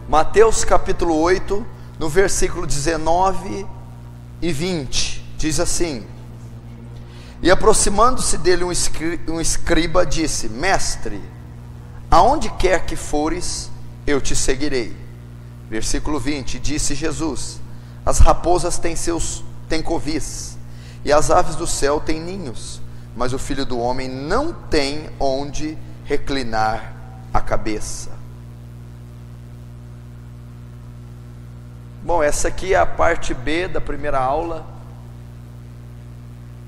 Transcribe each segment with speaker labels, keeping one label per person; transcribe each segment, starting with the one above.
Speaker 1: Mateus capítulo 8, no versículo 19 e 20, diz assim: E aproximando-se dele um escriba, disse: Mestre, aonde quer que fores, eu te seguirei. Versículo 20, disse Jesus: As raposas têm covis, e as aves do céu têm ninhos, mas o Filho do Homem não tem onde reclinar a cabeça. Bom, essa aqui é a parte B da primeira aula.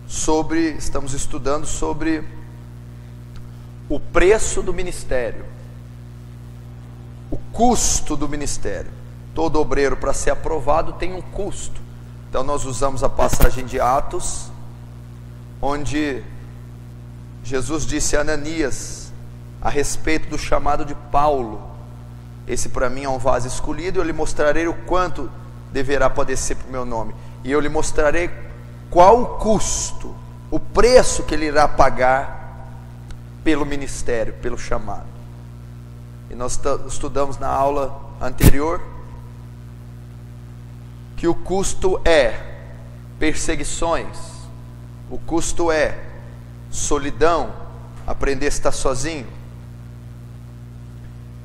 Speaker 1: Estamos estudando sobre o preço do ministério, o custo do ministério. Todo obreiro, para ser aprovado, tem um custo. Então nós usamos a passagem de Atos, onde Jesus disse a Ananias a respeito do chamado de Paulo: esse para mim é um vaso escolhido, eu lhe mostrarei o quanto deverá padecer por meu nome, e eu lhe mostrarei qual o custo, o preço que ele irá pagar pelo ministério, pelo chamado. E nós estudamos na aula anterior que o custo é perseguições, o custo é solidão, aprender a estar sozinho.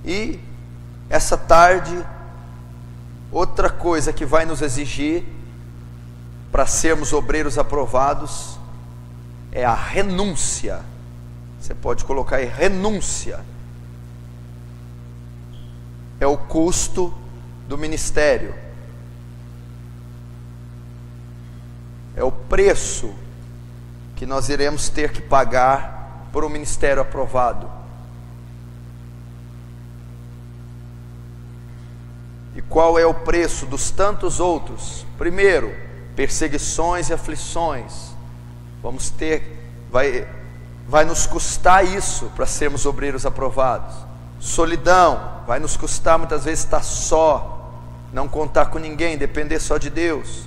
Speaker 1: E essa tarde, outra coisa que vai nos exigir para sermos obreiros aprovados é a renúncia. Você pode colocar aí, renúncia. É o custo do ministério, é o preço que nós iremos ter que pagar por um ministério aprovado. E qual é o preço dos tantos outros? Primeiro, perseguições e aflições. Vamos ter, vai nos custar isso para sermos obreiros aprovados. Solidão, vai nos custar muitas vezes estar só, não contar com ninguém, depender só de Deus.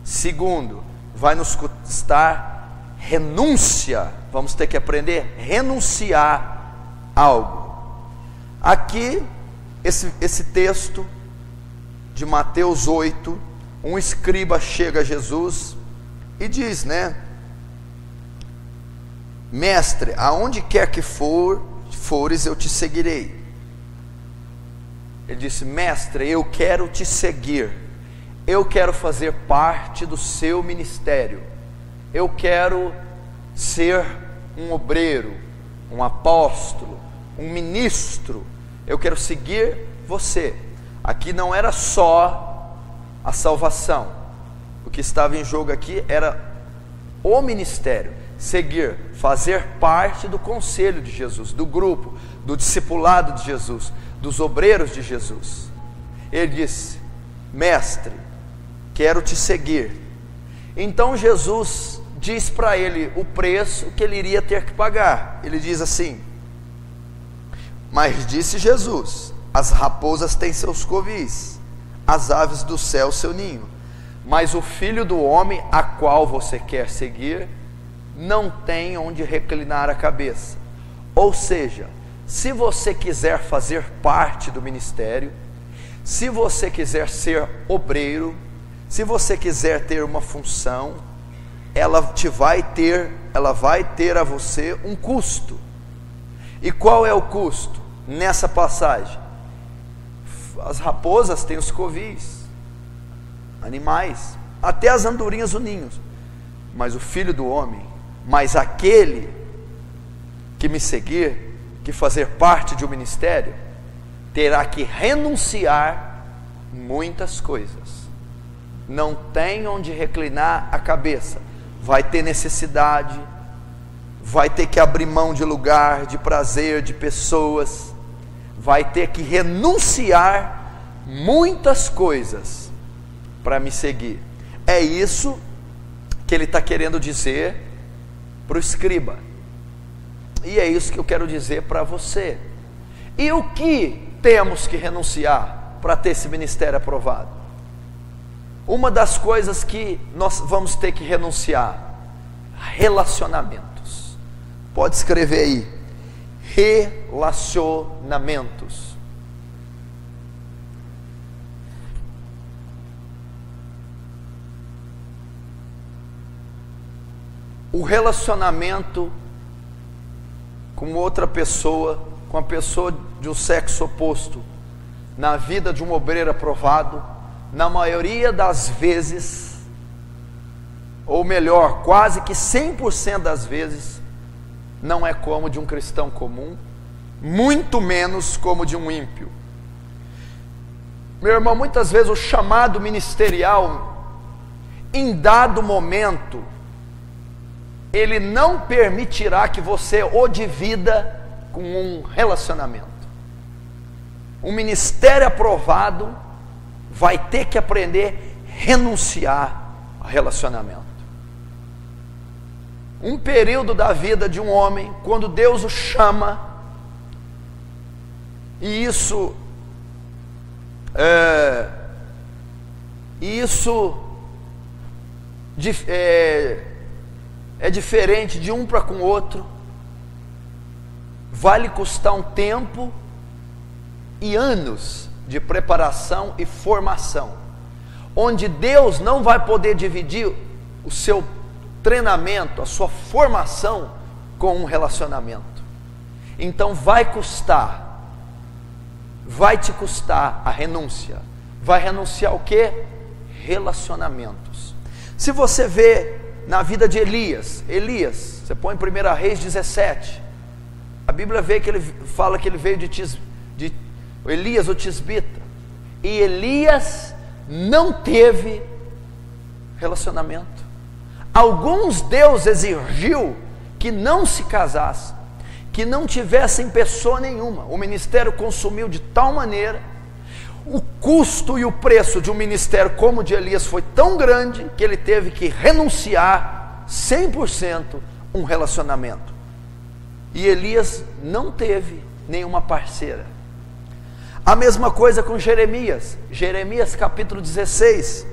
Speaker 1: Segundo, vai nos custar renúncia. Vamos ter que aprender a renunciar algo. Aqui, esse texto de Mateus 8, um escriba chega a Jesus e diz, Mestre, aonde quer que fores, eu te seguirei. Ele disse: Mestre, eu quero te seguir, eu quero fazer parte do seu ministério, eu quero ser um obreiro, um apóstolo, um ministro, eu quero seguir você. Aqui não era só a salvação, o que estava em jogo aqui era o ministério, seguir, fazer parte do conselho de Jesus, do grupo, do discipulado de Jesus, dos obreiros de Jesus. Ele disse: Mestre, quero te seguir. Então Jesus diz para ele o preço que ele iria ter que pagar. Ele diz assim: Mas disse Jesus: As raposas têm seus covis, as aves do céu seu ninho, mas o Filho do Homem, a qual você quer seguir, não tem onde reclinar a cabeça. Ou seja, se você quiser fazer parte do ministério, se você quiser ser obreiro, se você quiser ter uma função, ela vai ter a você um custo. E qual é o custo? Nessa passagem, as raposas têm os covis, animais, até as andorinhas os ninhos, mas o Filho do Homem, mas aquele que me seguir, que fazer parte de um ministério, terá que renunciar muitas coisas. Não tem onde reclinar a cabeça, vai ter necessidade, vai ter que abrir mão de lugar, de prazer, de pessoas, vai ter que renunciar muitas coisas para me seguir. É isso que ele está querendo dizer para o escriba, e é isso que eu quero dizer para você. E o que temos que renunciar para ter esse ministério aprovado? Uma das coisas que nós vamos ter que renunciar: relacionamentos. Pode escrever aí, relacionamentos. o relacionamento com outra pessoa, com a pessoa de um sexo oposto, na vida de um obreiro aprovado, na maioria das vezes, ou melhor, quase que 100% das vezes, não é como de um cristão comum, muito menos como de um ímpio. Meu irmão, muitas vezes o chamado ministerial, em dado momento, ele não permitirá que você o divida com um relacionamento. Um ministério aprovado vai ter que aprender a renunciar a relacionamento. Um período da vida de um homem, quando Deus o chama, e isso é diferente de um para com o outro, vai lhe custar um tempo e anos de preparação e formação, onde Deus não vai poder dividir o seu treinamento, a sua formação com um relacionamento. Então vai te custar a renúncia. Vai renunciar o quê? Relacionamentos. Se você vê na vida de Elias, você põe em 1 Reis 17, a Bíblia vê que ele fala que ele veio de Elias o tisbita, e Elias não teve relacionamento. Alguns Deus exigiu que não se casassem, que não tivessem pessoa nenhuma. O ministério consumiu de tal maneira, o custo e o preço de um ministério como o de Elias foi tão grande, que ele teve que renunciar 100% um relacionamento. E Elias não teve nenhuma parceira. A mesma coisa com Jeremias. Jeremias capítulo 16,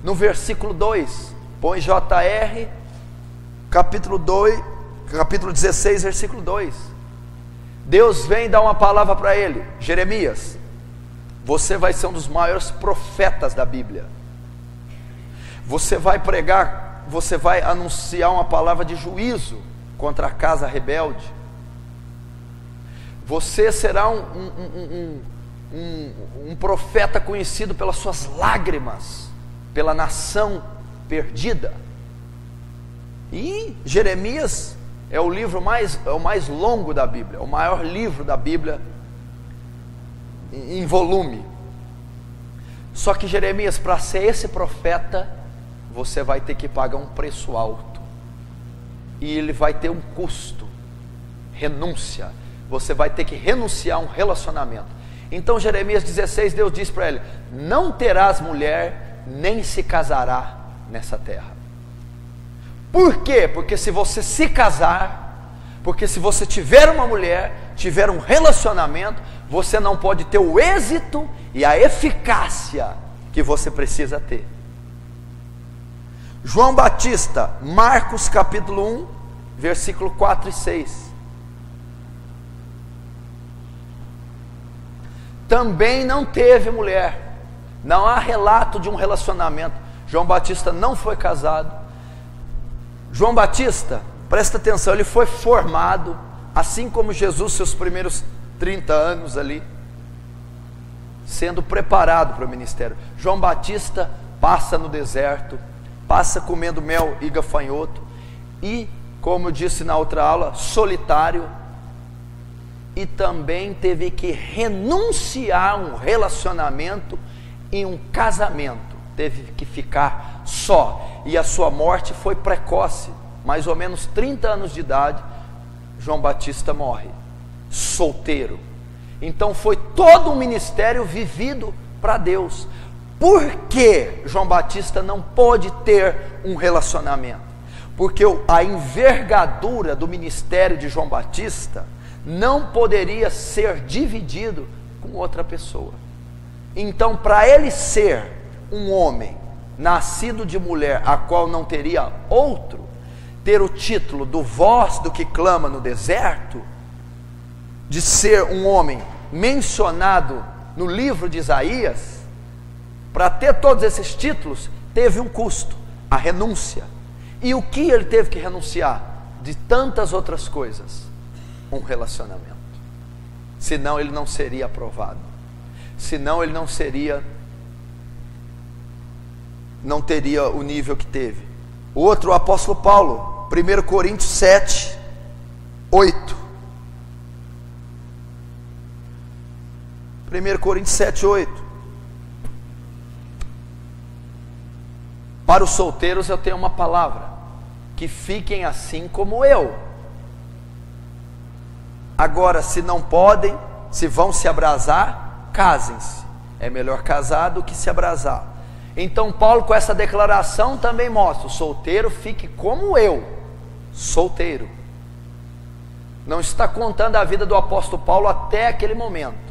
Speaker 1: no versículo 2, põe JR, capítulo 16, versículo 2. Deus vem dar uma palavra para ele: Jeremias, você vai ser um dos maiores profetas da Bíblia. Você vai pregar, você vai anunciar uma palavra de juízo contra a casa rebelde. Você será um profeta conhecido pelas suas lágrimas, pela nação perdida. E Jeremias é o livro mais longo da Bíblia, o maior livro da Bíblia em volume. Só que Jeremias, para ser esse profeta, você vai ter que pagar um preço alto, e ele vai ter um custo, renúncia. Você vai ter que renunciar a um relacionamento. Então Jeremias 16, Deus diz para ele: não terás mulher, nem se casará nessa terra. Por quê? Porque se você se casar, porque se você tiver uma mulher, tiver um relacionamento, você não pode ter o êxito e a eficácia que você precisa ter. João Batista, Marcos capítulo 1, versículo 4 e 6. Também não teve mulher. Não há relato de um relacionamento. João Batista não foi casado. João Batista, presta atenção, ele foi formado, assim como Jesus, seus primeiros 30 anos ali, sendo preparado para o ministério. João Batista passa no deserto, passa comendo mel e gafanhoto, e, como eu disse na outra aula, solitário, e também teve que renunciar a um relacionamento em um casamento, teve que ficar só, e a sua morte foi precoce, mais ou menos 30 anos de idade. João Batista morre solteiro. Então foi todo um ministério vivido para Deus. Por que João Batista não pôde ter um relacionamento? Porque a envergadura do ministério de João Batista não poderia ser dividido com outra pessoa. Então, para ele ser um homem nascido de mulher, a qual não teria outro, ter o título do voz do que clama no deserto, de ser um homem mencionado no livro de Isaías, para ter todos esses títulos, teve um custo, a renúncia. E o que ele teve que renunciar? De tantas outras coisas. Um relacionamento. Senão ele não seria aprovado. Senão ele não teria o nível que teve. O outro, o apóstolo Paulo, 1 Coríntios 7, 8. 1 Coríntios 7, 8. Para os solteiros eu tenho uma palavra: que fiquem assim como eu. Agora, se não podem, se vão se abrasar, casem-se. É melhor casar do que se abrasar. Então Paulo, com essa declaração, também mostra: o solteiro fique como eu, solteiro. Não está contando a vida do apóstolo Paulo até aquele momento.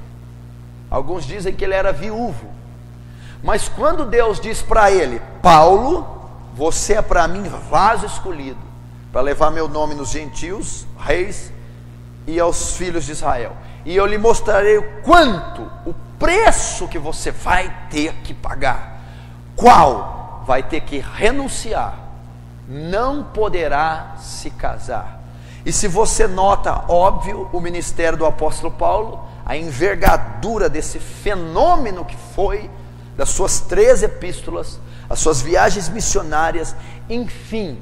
Speaker 1: Alguns dizem que ele era viúvo. Mas quando Deus diz para ele: Paulo, você é para mim vaso escolhido, para levar meu nome nos gentios, reis e aos filhos de Israel, e eu lhe mostrarei o quanto, o preço que você vai ter que pagar. Qual? Vai ter que renunciar, não poderá se casar. E se você nota, óbvio, o ministério do apóstolo Paulo, a envergadura desse fenômeno que foi, das suas 3 epístolas, as suas viagens missionárias, enfim,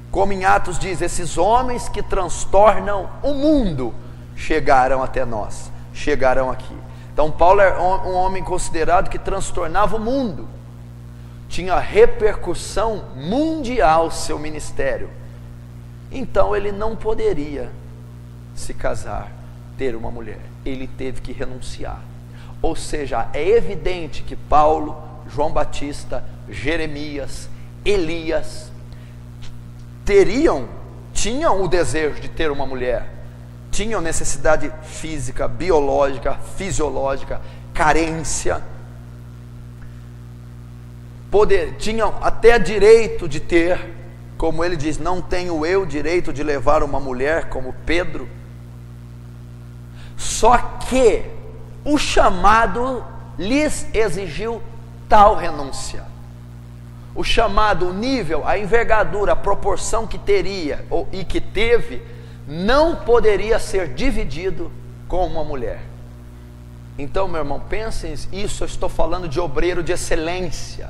Speaker 1: como em Atos diz, esses homens que transtornam o mundo chegaram até nós, chegaram aqui. Então Paulo é um homem considerado que transtornava o mundo, tinha repercussão mundial seu ministério. Então ele não poderia se casar, ter uma mulher, ele teve que renunciar. Ou seja, é evidente que Paulo, João Batista, Jeremias, Elias tinham o desejo de ter uma mulher, tinham necessidade física, biológica, fisiológica, carência, tinham até direito de ter, como ele diz: não tenho eu direito de levar uma mulher como Pedro. Só que o chamado lhes exigiu tal renúncia. O chamado, o nível, a envergadura, a proporção que teria e que teve, não poderia ser dividido com uma mulher. Então, meu irmão, pensem isso. Eu estou falando de obreiro de excelência,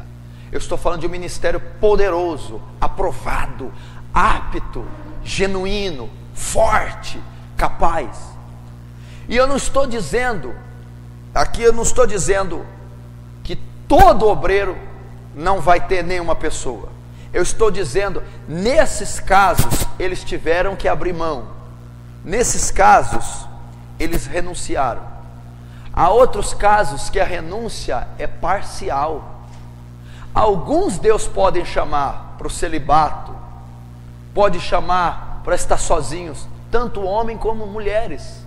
Speaker 1: eu estou falando de um ministério poderoso, aprovado, apto, genuíno, forte, capaz. E eu não estou dizendo, aqui eu não estou dizendo que todo obreiro não vai ter nenhuma pessoa. Eu estou dizendo, nesses casos, eles tiveram que abrir mão. Nesses casos, eles renunciaram. Há outros casos que a renúncia é parcial. Alguns Deus pode chamar para o celibato, pode chamar para estar sozinhos, tanto homem como mulheres.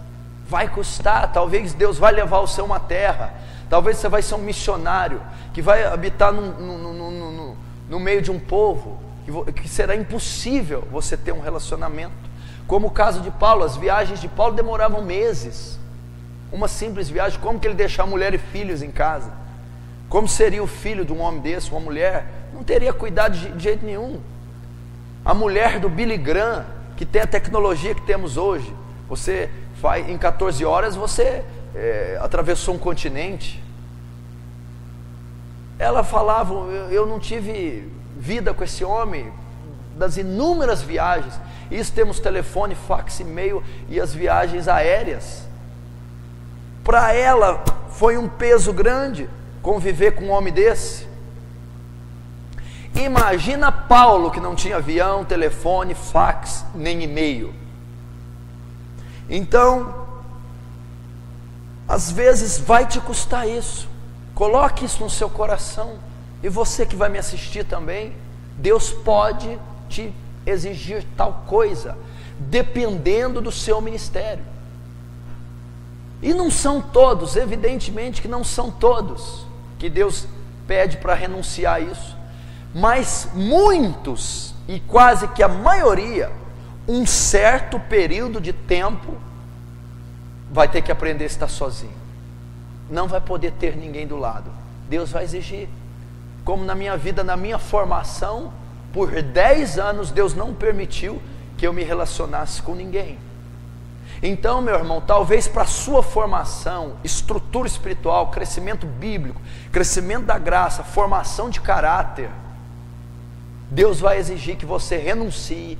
Speaker 1: Vai custar, talvez Deus vai levar você a uma terra, talvez você vai ser um missionário, que vai habitar no meio de um povo, que será impossível você ter um relacionamento, como o caso de Paulo. As viagens de Paulo demoravam meses, uma simples viagem. Como que ele deixar mulher e filhos em casa? Como seria o filho de um homem desse, uma mulher? Não teria cuidado de jeito nenhum. A mulher do Billy Graham, que tem a tecnologia que temos hoje, você faz, em 14 horas você atravessou um continente. Ela falava: eu não tive vida com esse homem, das inúmeras viagens. Isso temos telefone, fax, e-mail e as viagens aéreas. Para ela foi um peso grande conviver com um homem desse. Imagina Paulo, que não tinha avião, telefone, fax, nem e-mail. Então, às vezes vai te custar isso. Coloque isso no seu coração. E você que vai me assistir também, Deus pode te exigir tal coisa, dependendo do seu ministério. E não são todos, evidentemente que não são todos que Deus pede para renunciar a isso, mas muitos, e quase que a maioria, um certo período de tempo vai ter que aprender a estar sozinho. Não vai poder ter ninguém do lado. Deus vai exigir. Como na minha vida, na minha formação, por 10 anos Deus não permitiu que eu me relacionasse com ninguém. Então, meu irmão, talvez para a sua formação, estrutura espiritual, crescimento bíblico, crescimento da graça, formação de caráter, Deus vai exigir que você renuncie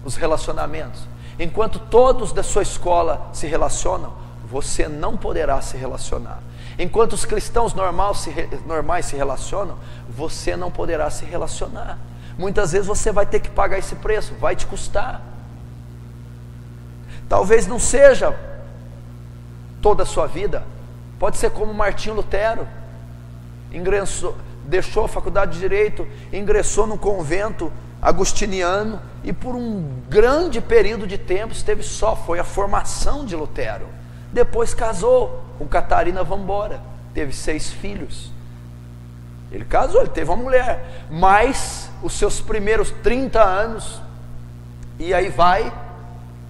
Speaker 1: os relacionamentos. Enquanto todos da sua escola se relacionam, você não poderá se relacionar. Enquanto os cristãos normais se relacionam, você não poderá se relacionar. Muitas vezes você vai ter que pagar esse preço, vai te custar. Talvez não seja toda a sua vida. Pode ser como Martinho Lutero, deixou a faculdade de Direito, ingressou no convento agostiniano e por um grande período de tempo esteve só, foi a formação de Lutero. Depois casou com Catarina Vambora, teve 6 filhos. Ele casou, ele teve uma mulher, mas os seus primeiros 30 anos, e aí vai,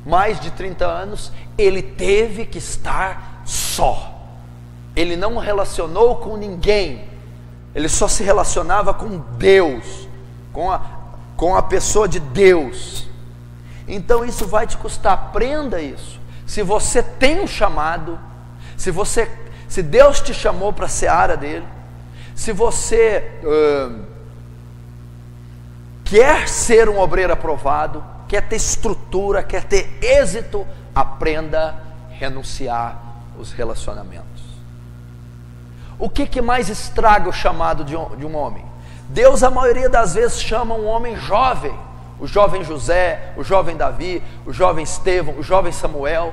Speaker 1: mais de 30 anos, ele teve que estar só. Ele não relacionou com ninguém, ele só se relacionava com Deus, com a pessoa de Deus. Então isso vai te custar, aprenda isso. Se você tem um chamado, se Deus te chamou para a seara dele, se você quer ser um obreiro aprovado, quer ter estrutura, quer ter êxito, aprenda a renunciar os relacionamentos. O que mais estraga o chamado de um homem? Deus, a maioria das vezes, chama um homem jovem, o jovem José, o jovem Davi, o jovem Estevão, o jovem Samuel,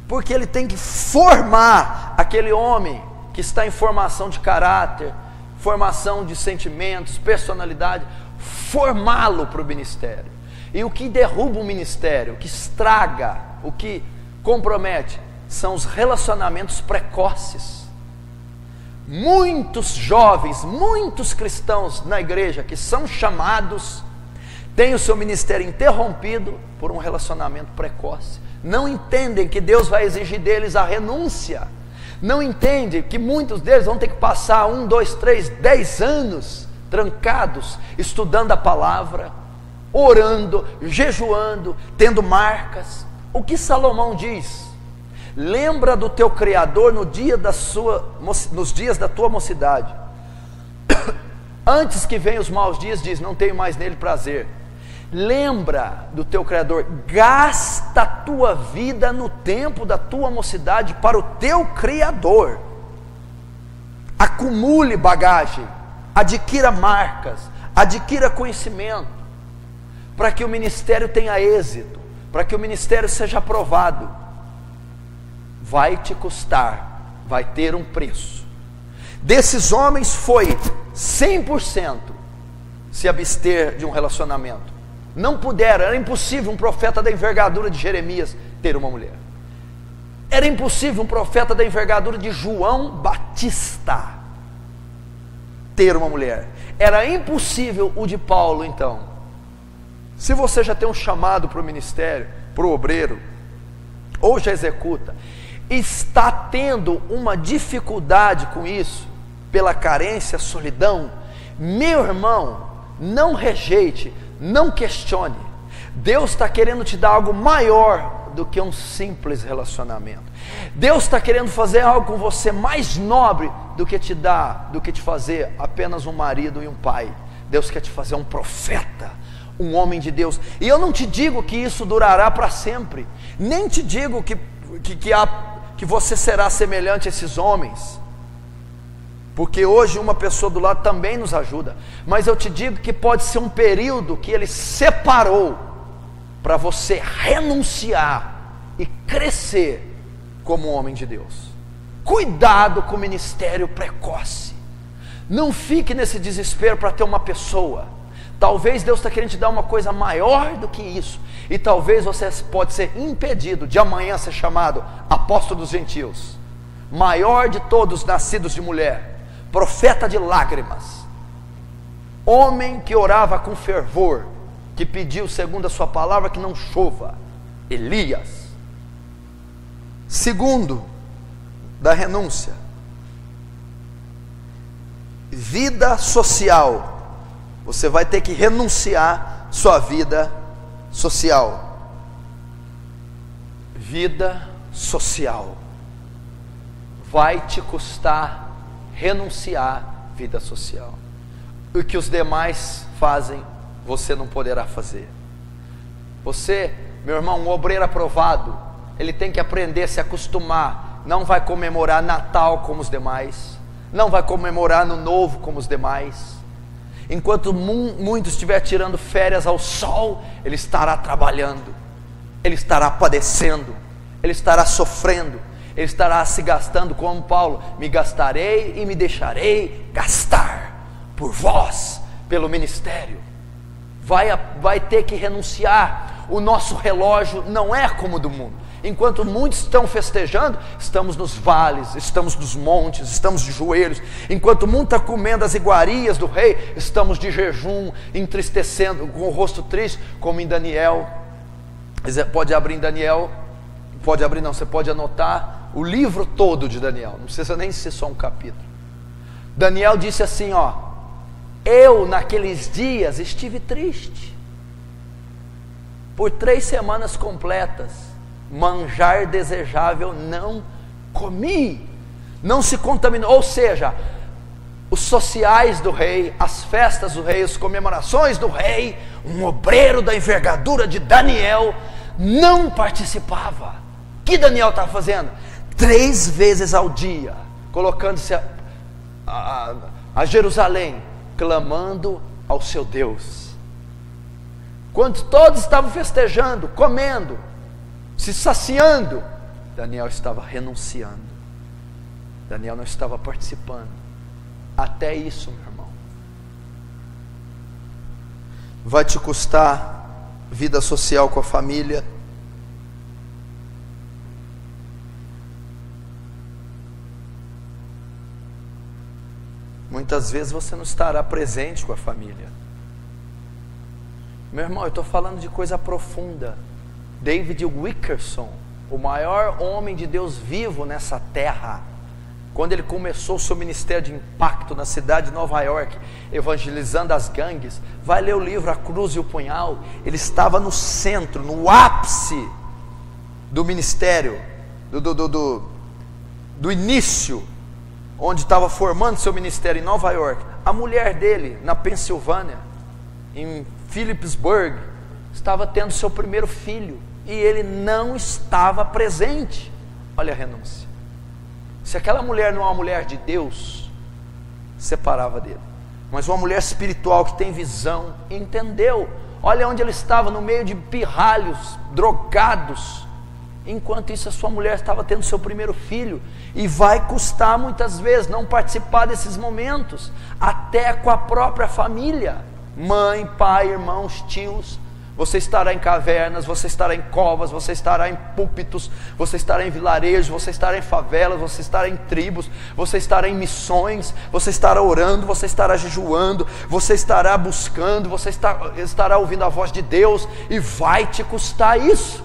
Speaker 1: porque ele tem que formar aquele homem que está em formação de caráter, formação de sentimentos, personalidade, formá-lo para o ministério. E o que derruba o ministério, o que estraga, o que compromete, são os relacionamentos precoces. Muitos jovens, muitos cristãos na igreja que são chamados, têm o seu ministério interrompido por um relacionamento precoce. Não entendem que Deus vai exigir deles a renúncia. Não entendem que muitos deles vão ter que passar 1, 2, 3, 10 anos trancados, estudando a palavra, orando, jejuando, tendo marcas. O que Salomão diz? Lembra do teu Criador nos dias da tua mocidade. Antes que venham os maus dias, diz, não tenho mais nele prazer. Lembra do teu Criador, gasta a tua vida no tempo da tua mocidade para o teu Criador. Acumule bagagem, adquira marcas, adquira conhecimento, para que o ministério tenha êxito, para que o ministério seja aprovado. Vai te custar, vai ter um preço. Desses homens foi 100% se abster de um relacionamento. Não puderam, era impossível um profeta da envergadura de Jeremias ter uma mulher. Era impossível um profeta da envergadura de João Batista ter uma mulher. Era impossível o de Paulo. Então, se você já tem um chamado para o ministério, para o obreiro, ou já executa, está tendo uma dificuldade com isso, pela carência, solidão, meu irmão, não rejeite, não questione. Deus está querendo te dar algo maior do que um simples relacionamento. Deus está querendo fazer algo com você mais nobre do que te fazer apenas um marido e um pai. Deus quer te fazer um profeta, um homem de Deus. E eu não te digo que isso durará para sempre, nem te digo que você será semelhante a esses homens, porque hoje uma pessoa do lado também nos ajuda, mas eu te digo que pode ser um período que Ele separou para você renunciar e crescer como homem de Deus. Cuidado com o ministério precoce. Não fique nesse desespero para ter uma pessoa. Talvez Deus está querendo te dar uma coisa maior do que isso, e talvez você pode ser impedido de amanhã ser chamado apóstolo dos gentios, maior de todos nascidos de mulher, profeta de lágrimas, homem que orava com fervor, que pediu segundo a sua palavra que não chova, Elias. Segundo, da renúncia, vida social. Você vai ter que renunciar sua vida social. Vida social. Vai te custar renunciar vida social. O que os demais fazem, você não poderá fazer. Você, meu irmão, um obreiro aprovado, ele tem que aprender a se acostumar. Não vai comemorar Natal como os demais, não vai comemorar Ano Novo como os demais. Enquanto muitos estiver tirando férias ao sol, ele estará trabalhando, ele estará padecendo, ele estará sofrendo, ele estará se gastando, como Paulo: me gastarei e me deixarei gastar por vós, pelo ministério. Vai ter que renunciar. O nosso relógio não é como o do mundo. Enquanto muitos estão festejando, estamos nos vales, estamos nos montes, estamos de joelhos. Enquanto mundo está comendo as iguarias do rei, estamos de jejum, entristecendo, com o rosto triste, como em Daniel. Pode abrir em Daniel, pode abrir não, você pode anotar o livro todo de Daniel, não precisa nem ser só um capítulo. Daniel disse assim, eu naqueles dias estive triste, por 3 semanas completas, manjar desejável não comi, não se contaminou. Ou seja, os sociais do rei, as festas do rei, as comemorações do rei, um obreiro da envergadura de Daniel não participava. O que Daniel estava fazendo? 3 vezes ao dia, colocando-se a Jerusalém, clamando ao seu Deus. Quando todos estavam festejando, comendo, se saciando, Daniel estava renunciando. Daniel não estava participando. Até isso, meu irmão, vai te custar vida social com a família. Muitas vezes você não estará presente com a família. Meu irmão, eu estou falando de coisa profunda. David Wilkerson, o maior homem de Deus vivo nessa terra, quando ele começou o seu ministério de impacto na cidade de Nova York, evangelizando as gangues, vai ler o livro A Cruz e o Punhal. Ele estava no centro, no ápice do ministério, do início, onde estava formando seu ministério em Nova York. A mulher dele, na Pensilvânia, em Phillipsburg, estava tendo seu primeiro filho, e ele não estava presente. Olha a renúncia. Se aquela mulher não é uma mulher de Deus, separava dele. Mas uma mulher espiritual que tem visão, entendeu. Olha onde ele estava, no meio de pirralhos, drogados. Enquanto isso, a sua mulher estava tendo seu primeiro filho. E vai custar muitas vezes não participar desses momentos, até com a própria família, mãe, pai, irmãos, tios. Você estará em cavernas, você estará em covas, você estará em púlpitos, você estará em vilarejos, você estará em favelas, você estará em tribos, você estará em missões, você estará orando, você estará jejuando, você estará buscando, você estará ouvindo a voz de Deus, e vai te custar isso.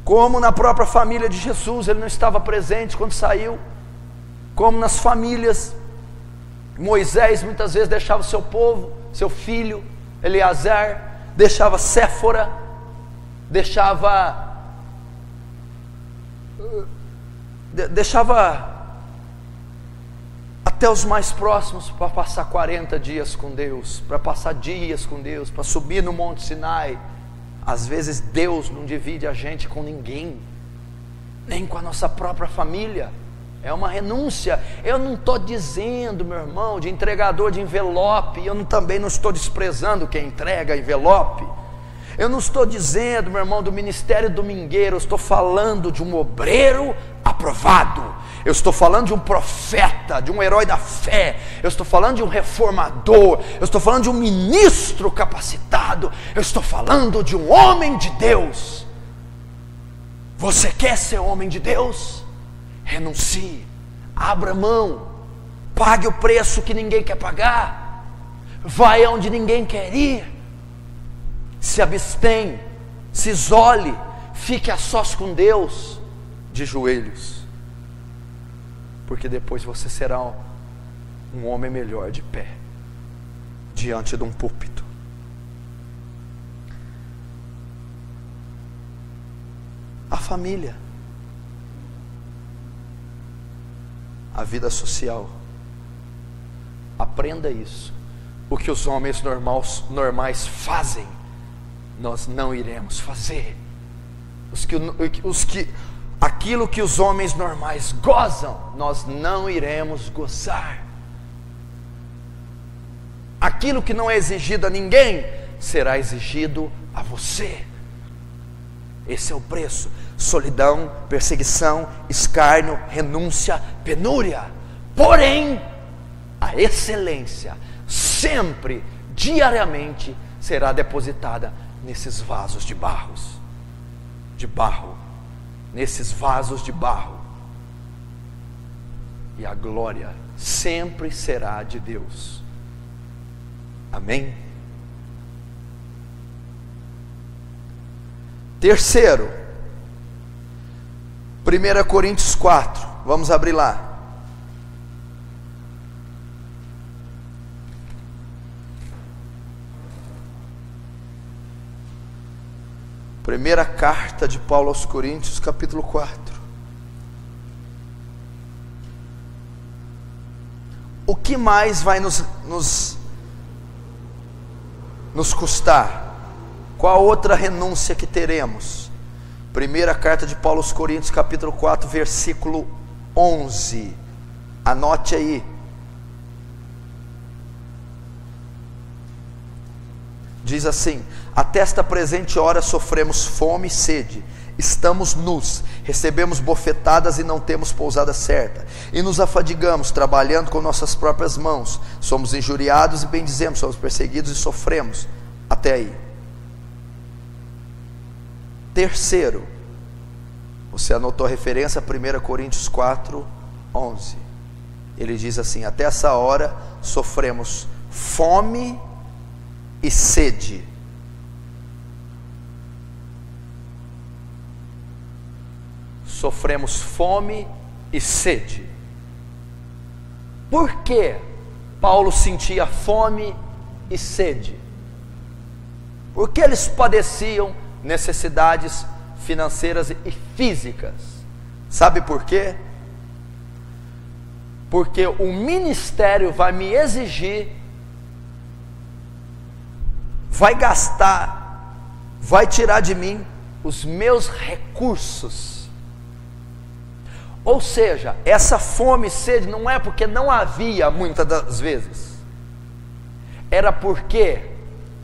Speaker 1: Como na própria família de Jesus, ele não estava presente quando saiu, como nas famílias, Moisés muitas vezes deixava o seu povo, seu filho Eleazar, deixava Séfora, deixava até os mais próximos para passar 40 dias com Deus, para passar dias com Deus, para subir no Monte Sinai. Às vezes Deus não divide a gente com ninguém, nem com a nossa própria família. É uma renúncia. Eu não estou dizendo, meu irmão, de entregador de envelope. Eu também não estou desprezando quem entrega envelope. Eu não estou dizendo, meu irmão, do ministério domingueiro. Eu estou falando de um obreiro aprovado. Eu estou falando de um profeta, de um herói da fé. Eu estou falando de um reformador. Eu estou falando de um ministro capacitado. Eu estou falando de um homem de Deus. Você quer ser homem de Deus? Renuncie, abra mão, pague o preço que ninguém quer pagar, vai aonde ninguém quer ir, se abstém, se isole, fique a sós com Deus, de joelhos. porque depois você será um homem melhor de pé, diante de um púlpito. A família, a vida social. Aprenda isso. O que os homens normais fazem, nós não iremos fazer. Aquilo que os homens normais gozam, nós não iremos gozar. Aquilo que não é exigido a ninguém, será exigido a você. Esse é o preço: solidão, perseguição, escárnio, renúncia, penúria. Porém, a excelência sempre, diariamente, será depositada nesses vasos de barro, nesses vasos de barro. E a glória sempre será de Deus. Amém? Terceiro, 1 Coríntios 4, vamos abrir lá. Primeira carta de Paulo aos Coríntios, capítulo 4. O que mais vai nos custar? Qual outra renúncia que teremos? Primeira carta de Paulo aos Coríntios, capítulo 4, versículo 11. Anote aí. Diz assim: até esta presente hora sofremos fome e sede, estamos nus, recebemos bofetadas e não temos pousada certa, e nos afadigamos trabalhando com nossas próprias mãos, somos injuriados e bendizemos, somos perseguidos e sofremos. Até aí. Terceiro, você anotou a referência, 1 Coríntios 4, 11. Ele diz assim: até essa hora sofremos fome e sede. Sofremos fome e sede. Por que Paulo sentia fome e sede? Porque eles padeciam necessidades financeiras e físicas. Sabe por quê? Porque o ministério vai me exigir, vai gastar, vai tirar de mim os meus recursos. Ou seja, essa fome e sede não é porque não havia muitas das vezes, era porque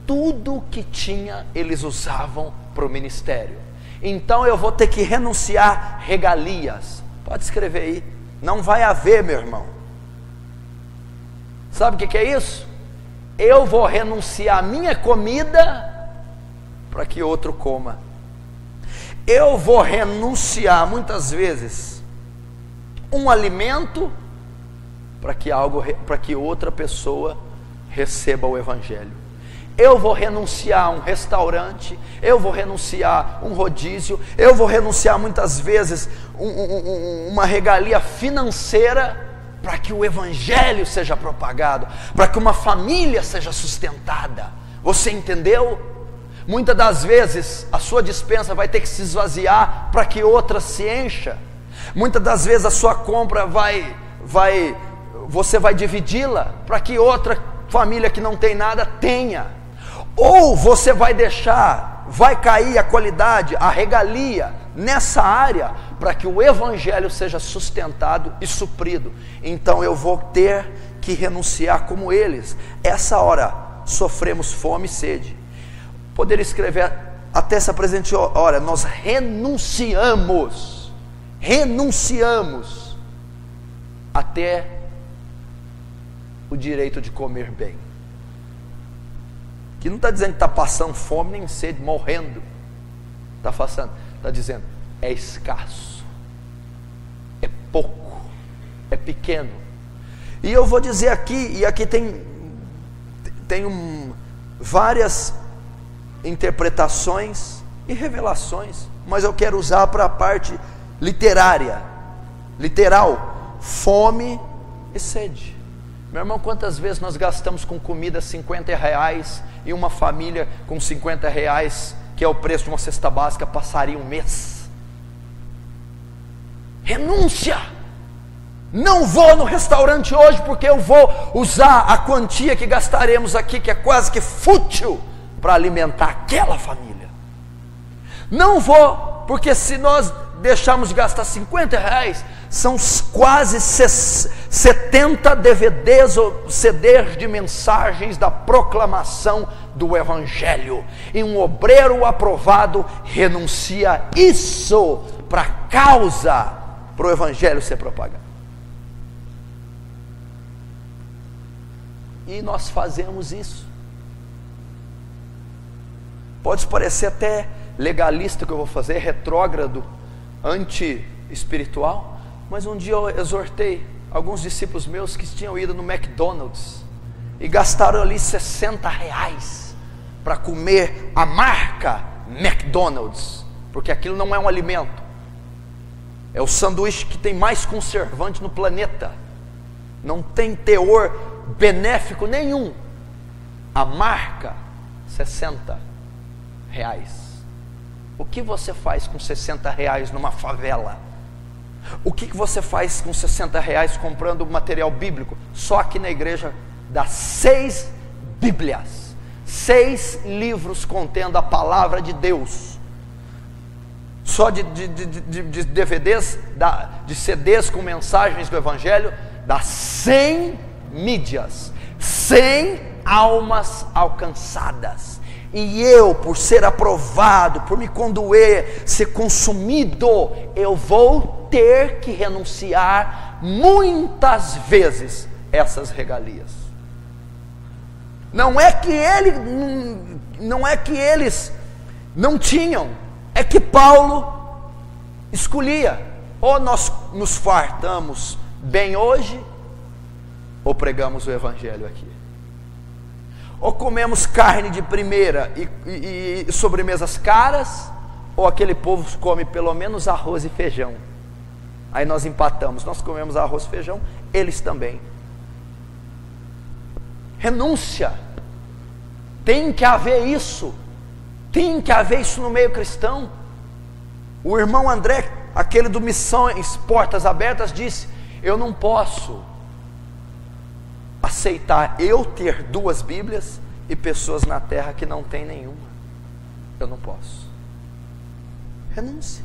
Speaker 1: tudo que tinha eles usavam para o ministério. Então eu vou ter que renunciar regalias. Pode escrever aí. Não vai haver, meu irmão. Sabe o que é isso? Eu vou renunciar a minha comida para que outro coma. Eu vou renunciar muitas vezes um alimento para que outra pessoa receba o evangelho. Eu vou renunciar um restaurante, eu vou renunciar um rodízio, eu vou renunciar muitas vezes uma regalia financeira para que o evangelho seja propagado, para que uma família seja sustentada. Você entendeu? Muitas das vezes a sua despensa vai ter que se esvaziar para que outra se encha. Muitas das vezes a sua compra você vai dividi-la para que outra família que não tem nada tenha. Ou você vai cair a qualidade, a regalia nessa área para que o evangelho seja sustentado e suprido. Então eu vou ter que renunciar como eles. Essa hora sofremos fome e sede. Poderia escrever até essa presente hora, nós renunciamos até o direito de comer bem. Que não está dizendo que está passando fome nem sede, morrendo. Está dizendo, é escasso, é pouco, é pequeno. E eu vou dizer aqui, e aqui tem várias interpretações e revelações, mas eu quero usar para a parte literal. fome e sede. Meu irmão, quantas vezes nós gastamos com comida R$50 e uma família com R$50, que é o preço de uma cesta básica, passaria um mês? Renúncia. Não vou no restaurante hoje porque eu vou usar a quantia que gastaremos aqui, que é quase que fútil, para alimentar aquela família. Não vou, porque se nós deixarmos de gastar R$50, são quase 70 DVDs ou CDs de mensagens da proclamação do Evangelho. E um obreiro aprovado renuncia isso para a causa, para o Evangelho ser propagado. E nós fazemos isso. Pode parecer até legalista o que eu vou fazer, retrógrado, anti-espiritual, mas um dia eu exortei alguns discípulos meus que tinham ido no McDonald's e gastaram ali R$60 para comer a marca McDonald's, porque aquilo não é um alimento, é o sanduíche que tem mais conservante no planeta, não tem teor benéfico nenhum. A marca R$60. O que você faz com R$60 numa favela? O que você faz com R$60 comprando material bíblico? Só aqui na igreja dá 6 Bíblias, 6 livros contendo a palavra de Deus. Só de DVDs, de CDs com mensagens do Evangelho, dá 100 mídias, 100 almas alcançadas. E eu, por ser aprovado, por me condoer, ser consumido, eu vou ter que renunciar muitas vezes essas regalias. Não é que eles não tinham, é que Paulo escolhia: ou nós nos fartamos bem hoje, ou pregamos o Evangelho aqui, ou comemos carne de primeira e sobremesas caras, ou aquele povo come pelo menos arroz e feijão. Aí nós empatamos, nós comemos arroz e feijão, eles também. Renúncia. Tem que haver isso. Tem que haver isso no meio cristão. O irmão André, aquele do Missões Portas Abertas, disse: eu não posso aceitar eu ter 2 Bíblias e pessoas na terra que não tem nenhuma. Eu não posso. Renúncia.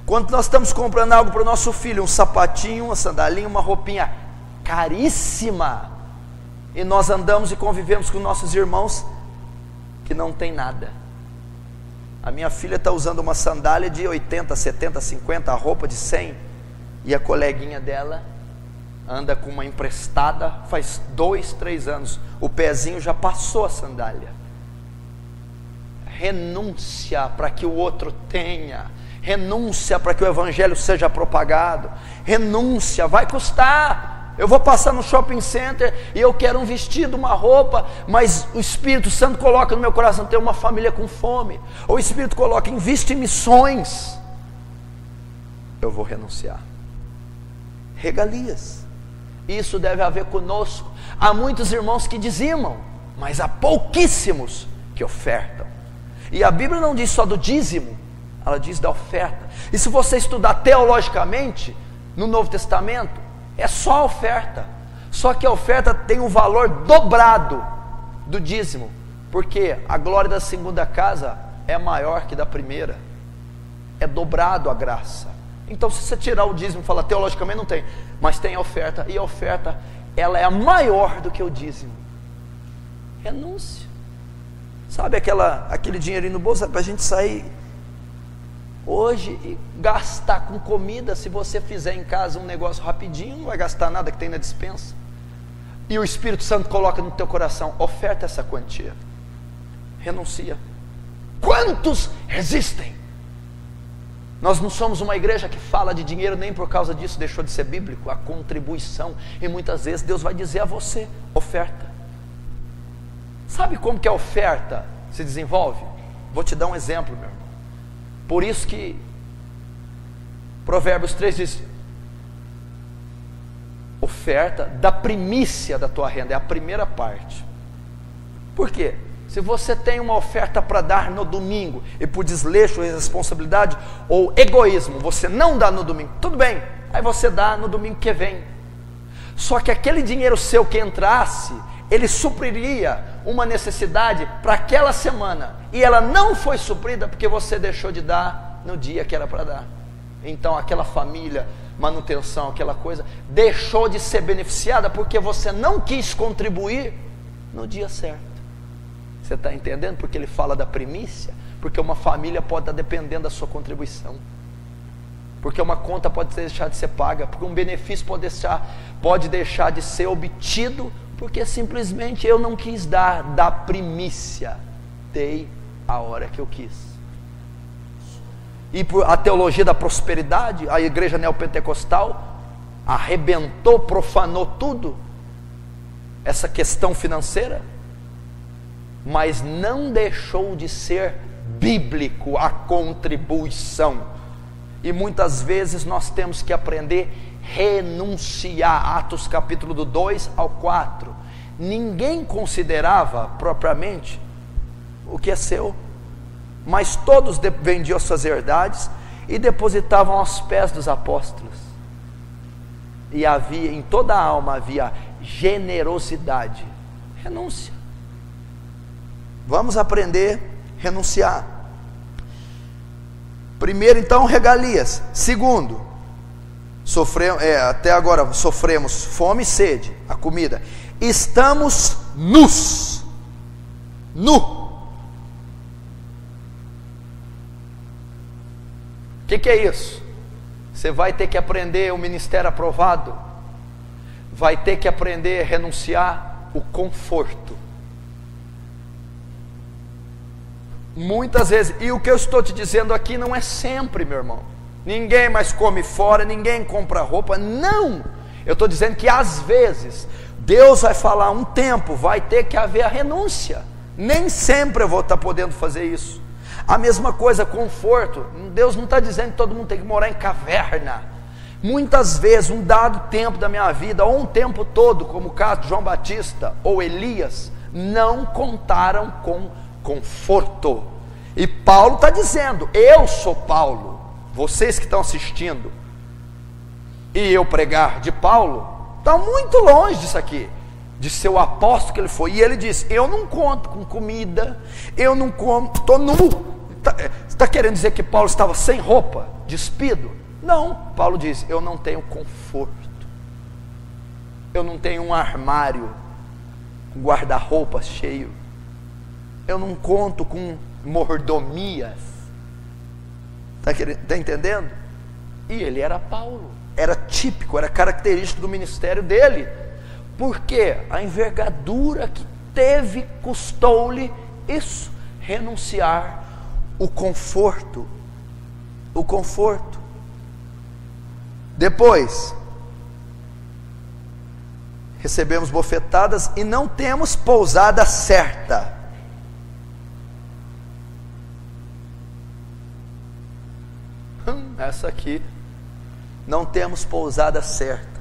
Speaker 1: Quando nós estamos comprando algo para o nosso filho, um sapatinho, uma sandalinha, uma roupinha caríssima, e nós andamos e convivemos com nossos irmãos que não tem nada. A minha filha está usando uma sandália de 80, 70, 50, a roupa de 100, e a coleguinha dela anda com uma emprestada faz 2, 3 anos, o pezinho já passou a sandália. Renúncia para que o outro tenha, renúncia para que o Evangelho seja propagado, renúncia. Vai custar. Eu vou passar no shopping center e eu quero um vestido, uma roupa, mas o Espírito Santo coloca no meu coração ter uma família com fome, ou o Espírito coloca: investe em missões. Eu vou renunciar. Regalias. Isso deve haver conosco. Há muitos irmãos que dizimam, mas há pouquíssimos que ofertam. E a Bíblia não diz só do dízimo, ela diz da oferta. E se você estudar teologicamente no Novo Testamento, é só a oferta. Só que a oferta tem um valor dobrado do dízimo, porque a glória da segunda casa é maior que da primeira. É dobrado a graça. Então, se você tirar o dízimo e falar teologicamente, não tem, mas tem a oferta, e a oferta, ela é maior do que o dízimo. Renúncia. Sabe aquele dinheirinho no bolso para a gente sair hoje e gastar com comida? Se você fizer em casa um negócio rapidinho, não vai gastar nada que tem na despensa. E o Espírito Santo coloca no teu coração: oferta essa quantia. Renuncia. Quantos resistem? Nós não somos uma igreja que fala de dinheiro, nem por causa disso deixou de ser bíblico. A contribuição, e muitas vezes Deus vai dizer a você: oferta. Sabe como que a oferta se desenvolve? Vou te dar um exemplo, meu irmão. Por isso que Provérbios 3 diz: oferta da primícia da tua renda, é a primeira parte. Por quê? Se você tem uma oferta para dar no domingo, e por desleixo, irresponsabilidade ou egoísmo, você não dá no domingo, tudo bem, aí você dá no domingo que vem. Só que aquele dinheiro seu que entrasse, ele supriria uma necessidade para aquela semana, e ela não foi suprida porque você deixou de dar no dia que era para dar. Então aquela família, manutenção, aquela coisa, deixou de ser beneficiada porque você não quis contribuir no dia certo. Você está entendendo? Porque ele fala da primícia, porque uma família pode estar dependendo da sua contribuição, porque uma conta pode deixar de ser paga, porque um benefício pode deixar de ser obtido, porque simplesmente eu não quis dar da primícia, dei a hora que eu quis. E a teologia da prosperidade, a igreja neopentecostal arrebentou, profanou tudo, essa questão financeira, mas não deixou de ser bíblico a contribuição. E muitas vezes nós temos que aprender a renunciar. Atos capítulo do 2 ao 4. Ninguém considerava propriamente o que é seu, mas todos vendiam suas herdades e depositavam aos pés dos apóstolos. E havia, em toda a alma havia generosidade, renúncia. Vamos aprender a renunciar. Primeiro, então, regalias. Segundo, até agora sofremos fome e sede, a comida. Estamos nus. Nu. O que é isso? Você vai ter que aprender o ministério aprovado. Vai ter que aprender a renunciar o conforto. Muitas vezes, e o que eu estou te dizendo aqui não é sempre, meu irmão. Ninguém mais come fora, ninguém compra roupa, não. Eu estou dizendo que às vezes Deus vai falar um tempo, vai ter que haver a renúncia. Nem sempre eu vou estar podendo fazer isso. A mesma coisa, conforto. Deus não está dizendo que todo mundo tem que morar em caverna. Muitas vezes, um dado tempo da minha vida, ou um tempo todo, como o caso de João Batista ou Elias, não contaram com conforto. E Paulo está dizendo, eu sou Paulo, vocês que estão assistindo, e eu pregar de Paulo, está muito longe disso aqui, de ser o apóstolo que ele foi. E ele diz, eu não conto com comida, eu não como, estou nu. Está querendo dizer que Paulo estava sem roupa, despido? Não, Paulo diz, eu não tenho conforto, eu não tenho um armário, um guarda-roupa cheio, eu não conto com mordomias. Está entendendo? E ele era Paulo, era típico, era característico do ministério dele, porque a envergadura que teve custou-lhe isso, renunciar o conforto. O conforto. Depois, recebemos bofetadas e não temos pousada certa. Essa aqui, não temos pousada certa.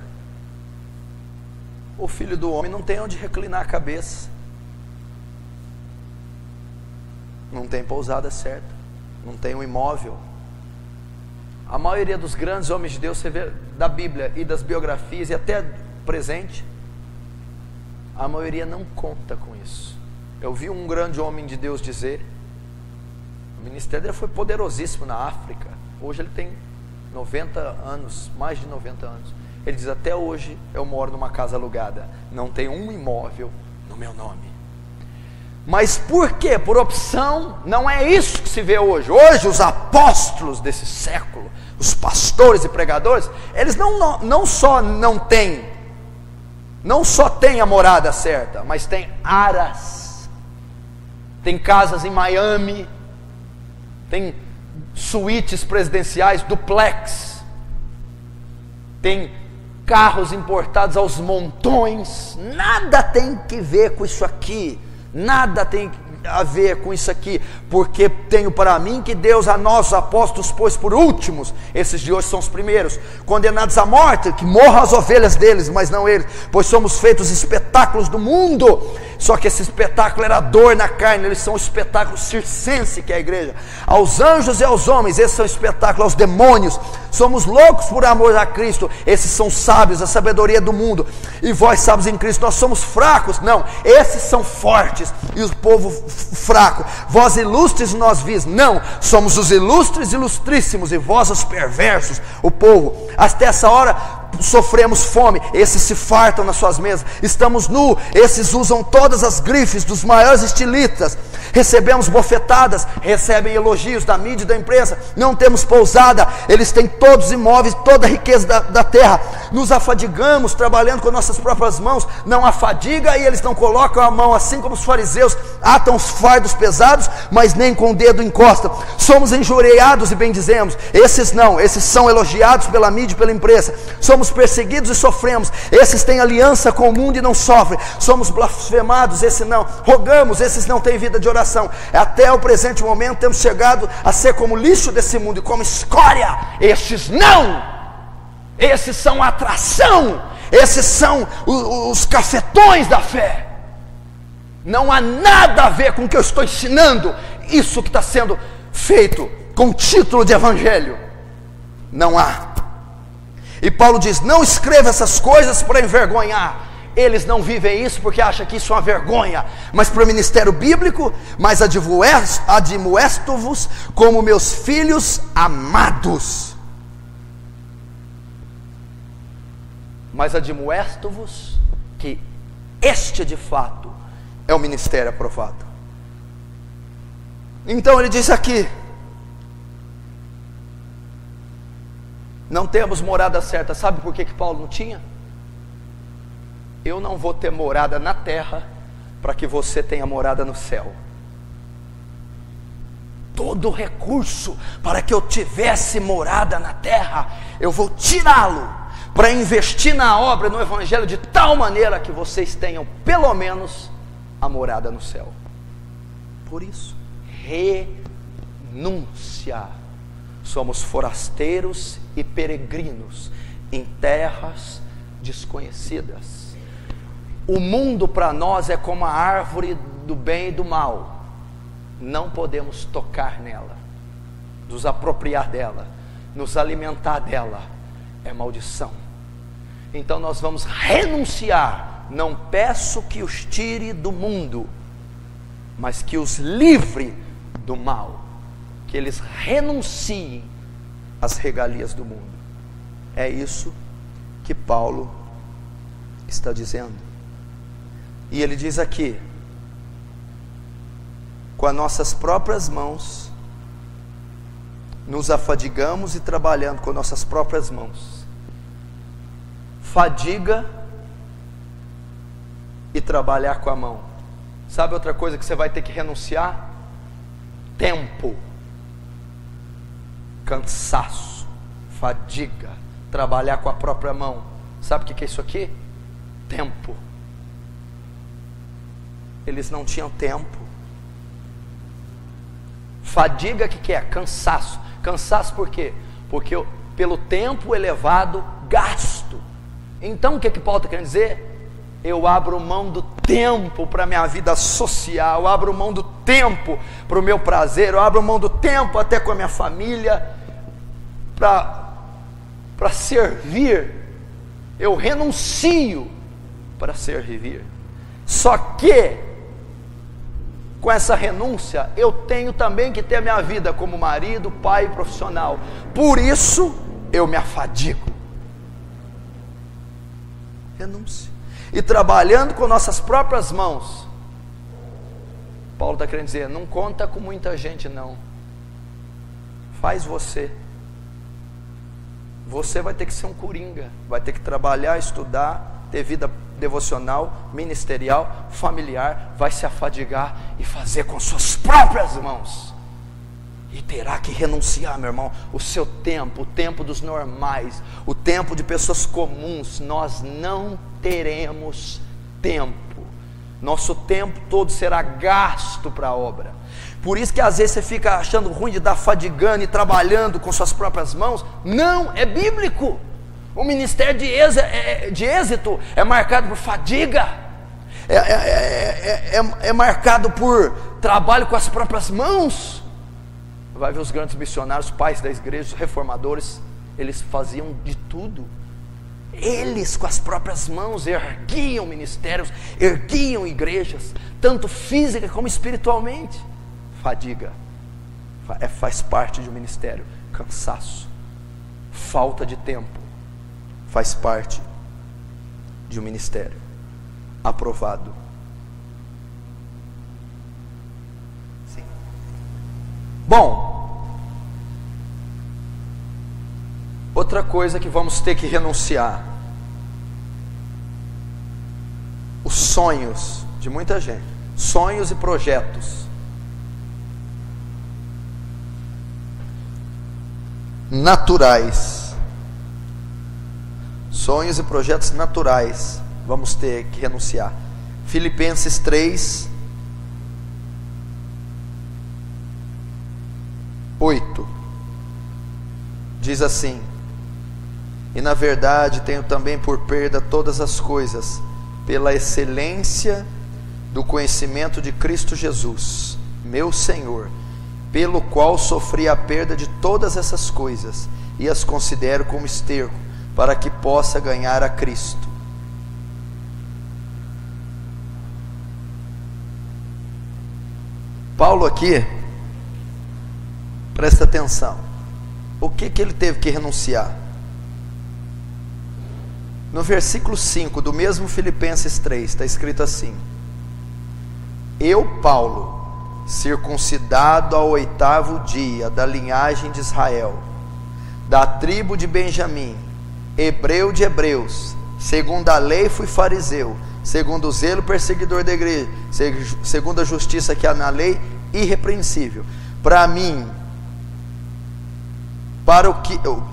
Speaker 1: O filho do homem não tem onde reclinar a cabeça, não tem pousada certa, não tem um imóvel. A maioria dos grandes homens de Deus, você vê da Bíblia e das biografias e até presente, a maioria não conta com isso. Eu vi um grande homem de Deus dizer, o ministério dele foi poderosíssimo na África, hoje ele tem 90 anos, mais de 90 anos, ele diz, até hoje eu moro numa casa alugada, não tem um imóvel no meu nome. Mas por quê? Por opção. Não é isso que se vê hoje. Hoje os apóstolos desse século, os pastores e pregadores, eles não só têm a morada certa, mas têm aras, tem casas em Miami, tem suítes presidenciais, duplex, tem carros importados aos montões. Nada tem que ver com isso aqui. Nada tem a ver com isso aqui? Porque tenho para mim que Deus a nós, os apóstolos, pôs por últimos. Esses de hoje são os primeiros, condenados à morte, que morram as ovelhas deles, mas não eles, pois somos feitos espetáculos do mundo. Só que esse espetáculo era dor na carne, eles são o espetáculo circense, que é a igreja. Aos anjos e aos homens, esses são espetáculos. Aos demônios, somos loucos por amor a Cristo, esses são sábios, a sabedoria do mundo. E vós, sábios em Cristo, nós somos fracos. Não, esses são fortes, e o povo fraco. Vós ilustres, nós vis. Não, somos os ilustres, ilustríssimos, e vós os perversos, o povo. Até essa hora sofremos fome, esses se fartam nas suas mesas. Estamos nus, esses usam todas as grifes dos maiores estilistas. Recebemos bofetadas, recebem elogios da mídia e da imprensa. Não temos pousada, eles têm todos os imóveis, toda a riqueza da terra. Nos afadigamos trabalhando com nossas próprias mãos. Não há fadiga, e eles não colocam a mão, assim como os fariseus atam os fardos pesados, mas nem com o dedo encostam. Somos injuriados e bendizemos, esses não, esses são elogiados pela mídia e pela imprensa. Somos perseguidos e sofremos, esses têm aliança com o mundo e não sofrem. Somos blasfemados, esses não. Rogamos, esses não têm vida de oração. Até o presente momento temos chegado a ser como lixo desse mundo e como escória. Esses não, esses são a atração, esses são os cafetões da fé. Não há nada a ver com o que eu estou ensinando. Isso que está sendo feito com título de evangelho, não há. E Paulo diz: não escreva essas coisas para envergonhar. Eles não vivem isso porque acham que isso é uma vergonha, mas para o ministério bíblico. Mas admoesto-vos como meus filhos amados. Mas admoesto-vos que este de fato é o ministério aprovado. Então ele diz aqui: não temos morada certa. Sabe por que Paulo não tinha? Eu não vou ter morada na terra para que você tenha morada no céu. Todo recurso para que eu tivesse morada na terra, eu vou tirá-lo para investir na obra, no evangelho, de tal maneira que vocês tenham pelo menos a morada no céu. Por isso, renúncia. Somos forasteiros e peregrinos em terras desconhecidas. O mundo para nós é como a árvore do bem e do mal. Não podemos tocar nela, nos apropriar dela, nos alimentar dela. É maldição. Então nós vamos renunciar. Não peço que os tire do mundo, mas que os livre do mal. Que eles renunciem às regalias do mundo. É isso que Paulo está dizendo. E ele diz aqui: com as nossas próprias mãos, nos afadigamos e trabalhando com nossas próprias mãos. Fadiga e trabalhar com a mão. Sabe outra coisa que você vai ter que renunciar? Tempo, cansaço, fadiga, trabalhar com a própria mão. Sabe o que é isso aqui? Tempo. Eles não tinham tempo. Fadiga, o que é? Cansaço. Cansaço por quê? Porque pelo tempo elevado gasto. Então o que Paulo está querendo dizer? Eu abro mão do tempo para a minha vida social, eu abro mão do tempo para o meu prazer, eu abro mão do tempo até com a minha família, para servir. Eu renuncio para servir. Só que com essa renúncia eu tenho também que ter a minha vida como marido, pai e profissional. Por isso eu me afadigo. Renúncia. E trabalhando com nossas próprias mãos. Paulo está querendo dizer: não conta com muita gente não. Faz você. Você vai ter que ser um coringa. Vai ter que trabalhar, estudar, ter vida devocional, ministerial, familiar. Vai se afadigar e fazer com suas próprias mãos. E terá que renunciar, meu irmão, o seu tempo, o tempo dos normais, o tempo de pessoas comuns. Nós não teremos tempo. Nosso tempo todo será gasto para a obra. Por isso que às vezes você fica achando ruim de estar fadigando e trabalhando com suas próprias mãos. Não, é bíblico. O ministério de êxito é marcado por fadiga, é marcado por trabalho com as próprias mãos. Vai ver os grandes missionários, os pais da igreja, os reformadores, eles faziam de tudo. Eles com as próprias mãos erguiam ministérios, erguiam igrejas, tanto física como espiritualmente. Fadiga faz parte de um ministério. Cansaço, falta de tempo, faz parte de um ministério aprovado. Sim. Bom, outra coisa que vamos ter que renunciar: os sonhos de muita gente, sonhos e projetos naturais. Sonhos e projetos naturais vamos ter que renunciar. Filipenses 3, 8 diz assim: e na verdade tenho também por perda todas as coisas, pela excelência do conhecimento de Cristo Jesus, meu Senhor, pelo qual sofri a perda de todas essas coisas, e as considero como esterco, para que possa ganhar a Cristo. Paulo aqui, presta atenção, o que ele teve que renunciar? No versículo 5 do mesmo Filipenses 3, está escrito assim: eu, Paulo, circuncidado ao 8º dia, da linhagem de Israel, da tribo de Benjamim, hebreu de hebreus, segundo a lei fui fariseu, segundo o zelo perseguidor da igreja, segundo a justiça que há na lei, irrepreensível. Para mim,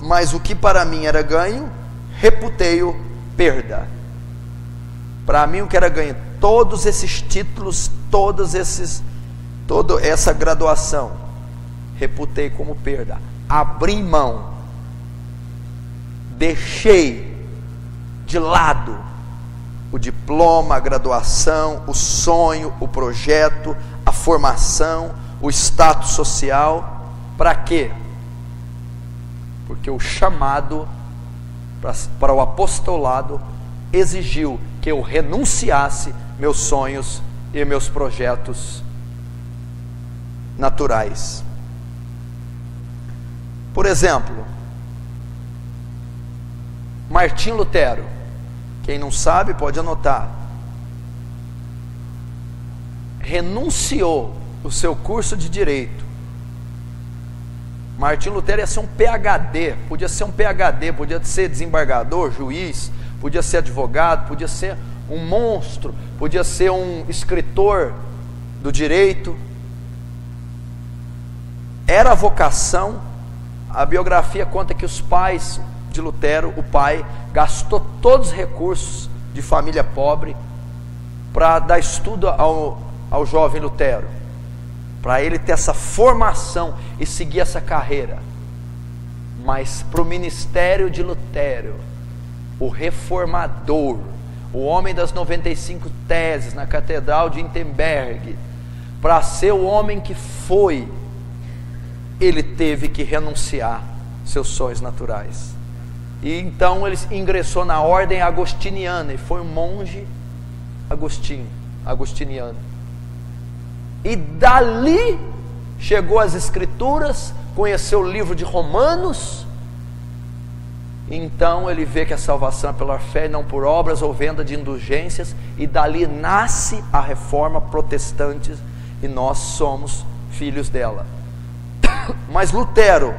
Speaker 1: mas o que para mim era ganho, reputei-o perda. Para mim o que era ganho, todos esses títulos, toda essa graduação, reputei como perda. Abri mão, deixei de lado o diploma, a graduação, o sonho, o projeto, a formação, o status social. Para quê? Porque o chamado para o apostolado exigiu que eu renunciasse meus sonhos e meus projetos naturais. Por exemplo, Martim Lutero, quem não sabe pode anotar, renunciou o seu curso de direito. Martim Lutero ia ser um PhD, podia ser desembargador, juiz, podia ser advogado, podia ser um monstro, podia ser um escritor do direito. Era a vocação. A biografia conta que os pais de Lutero, o pai gastou todos os recursos de família pobre para dar estudo ao jovem Lutero, para ele ter essa formação e seguir essa carreira. Mas para o ministério de Lutero, o reformador, o homem das 95 teses na catedral de Wittenberg, para ser o homem que foi, ele teve que renunciar seus sonhos naturais. E então ele ingressou na ordem agostiniana e foi um monge agostiniano. E dali chegou às escrituras, conheceu o livro de Romanos. Então ele vê que a salvação é pela fé e não por obras ou venda de indulgências, e dali nasce a reforma protestante, e nós somos filhos dela. Mas Lutero,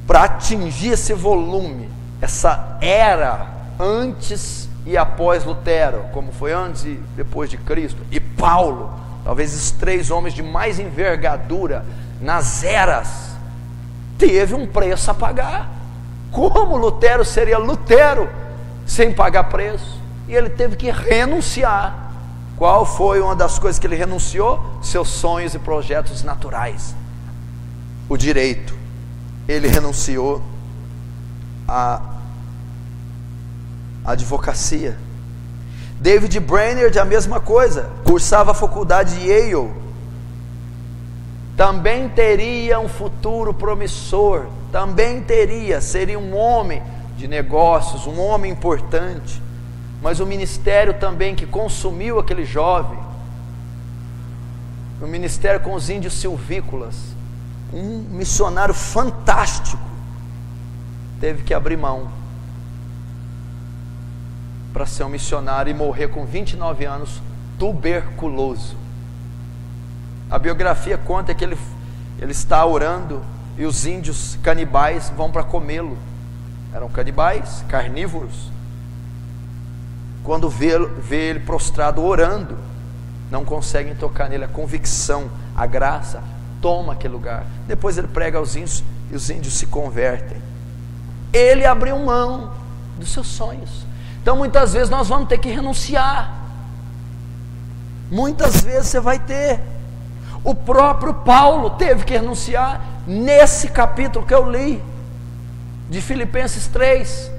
Speaker 1: para atingir esse volume, essa era antes e após Lutero, como foi antes e depois de Cristo, e Paulo, talvez os 3 homens de mais envergadura nas eras, teve um preço a pagar. Como Lutero seria Lutero sem pagar preço? E ele teve que renunciar Qual foi uma das coisas que ele renunciou? Seus sonhos e projetos naturais. O direito. Ele renunciou à advocacia. David Brainerd, a mesma coisa, cursava a faculdade de Yale, também teria um futuro promissor, também seria um homem de negócios, um homem importante, mas o ministério também que consumiu aquele jovem, o ministério com os índios silvícolas, um missionário fantástico, teve que abrir mão para ser um missionário e morrer com 29 anos, tuberculoso. A biografia conta que ele está orando e os índios canibais vão para comê-lo. Eram canibais, carnívoros. Quando vê ele prostrado orando, não conseguem tocar nele. A convicção, a graça, toma aquele lugar. Depois ele prega aos índios e os índios se convertem. Ele abriu mão dos seus sonhos. Então muitas vezes nós vamos ter que renunciar. Muitas vezes você vai ter. O próprio Paulo teve que renunciar nesse capítulo que eu li, de Filipenses 3.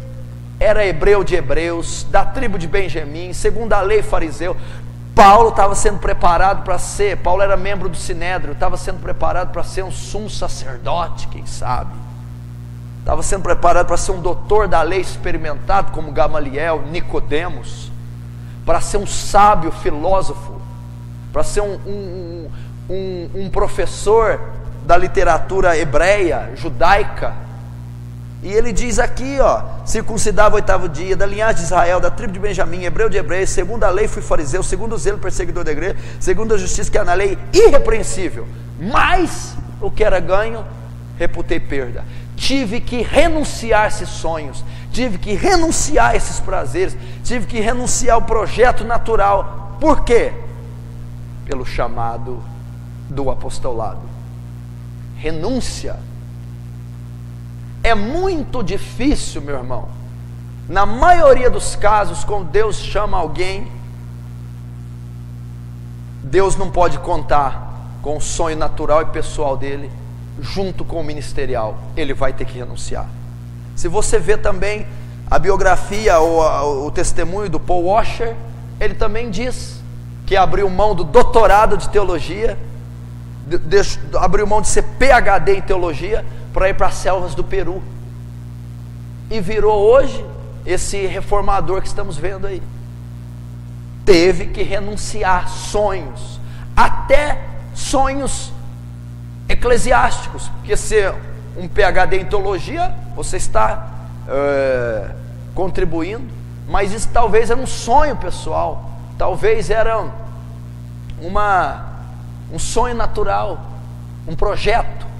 Speaker 1: Era hebreu de hebreus, da tribo de Benjamim, segundo a lei fariseu. Paulo estava sendo preparado para ser, Paulo era membro do Sinédrio, estava sendo preparado para ser um sumo sacerdote, quem sabe. Estava sendo preparado para ser um doutor da lei experimentado, como Gamaliel, Nicodemos, para ser um sábio filósofo, para ser um professor da literatura hebreia, judaica. E ele diz aqui, circuncidava o 8º dia, da linhagem de Israel, da tribo de Benjamim, hebreu de hebreus, segundo a lei fui fariseu, segundo o zelo perseguidor da igreja, segundo a justiça que é na lei, irrepreensível. Mas o que era ganho, reputei perda. Tive que renunciar a esses sonhos, tive que renunciar a esses prazeres, tive que renunciar ao projeto natural. Por quê? Pelo chamado do apostolado. Renúncia. É muito difícil, meu irmão. Na maioria dos casos, quando Deus chama alguém, Deus não pode contar com o sonho natural e pessoal dele, junto com o ministerial. Ele vai ter que renunciar. Se você vê também a biografia ou o testemunho do Paul Washer, ele também diz que abriu mão do doutorado de teologia, abriu mão de ser PhD em teologia, para ir para as selvas do Peru, e virou hoje esse reformador que estamos vendo aí. Teve que renunciar sonhos, até sonhos eclesiásticos, porque ser um PhD em teologia, você está contribuindo, mas isso talvez era um sonho pessoal, talvez era um sonho natural, um projeto.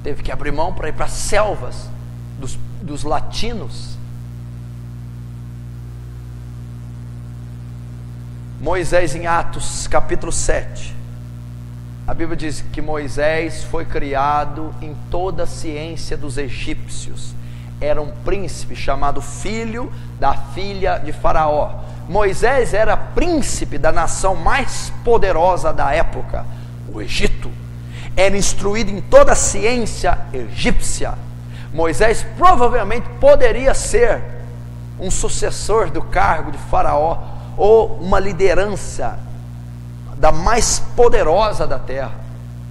Speaker 1: Teve que abrir mão para ir para as selvas dos latinos. Moisés, em Atos capítulo 7, a Bíblia diz que Moisés foi criado em toda a ciência dos egípcios. Era um príncipe chamado filho da filha de Faraó. Moisés era príncipe da nação mais poderosa da época, o Egito. Era instruído em toda a ciência egípcia. Moisés provavelmente poderia ser um sucessor do cargo de Faraó, ou uma liderança da mais poderosa da terra.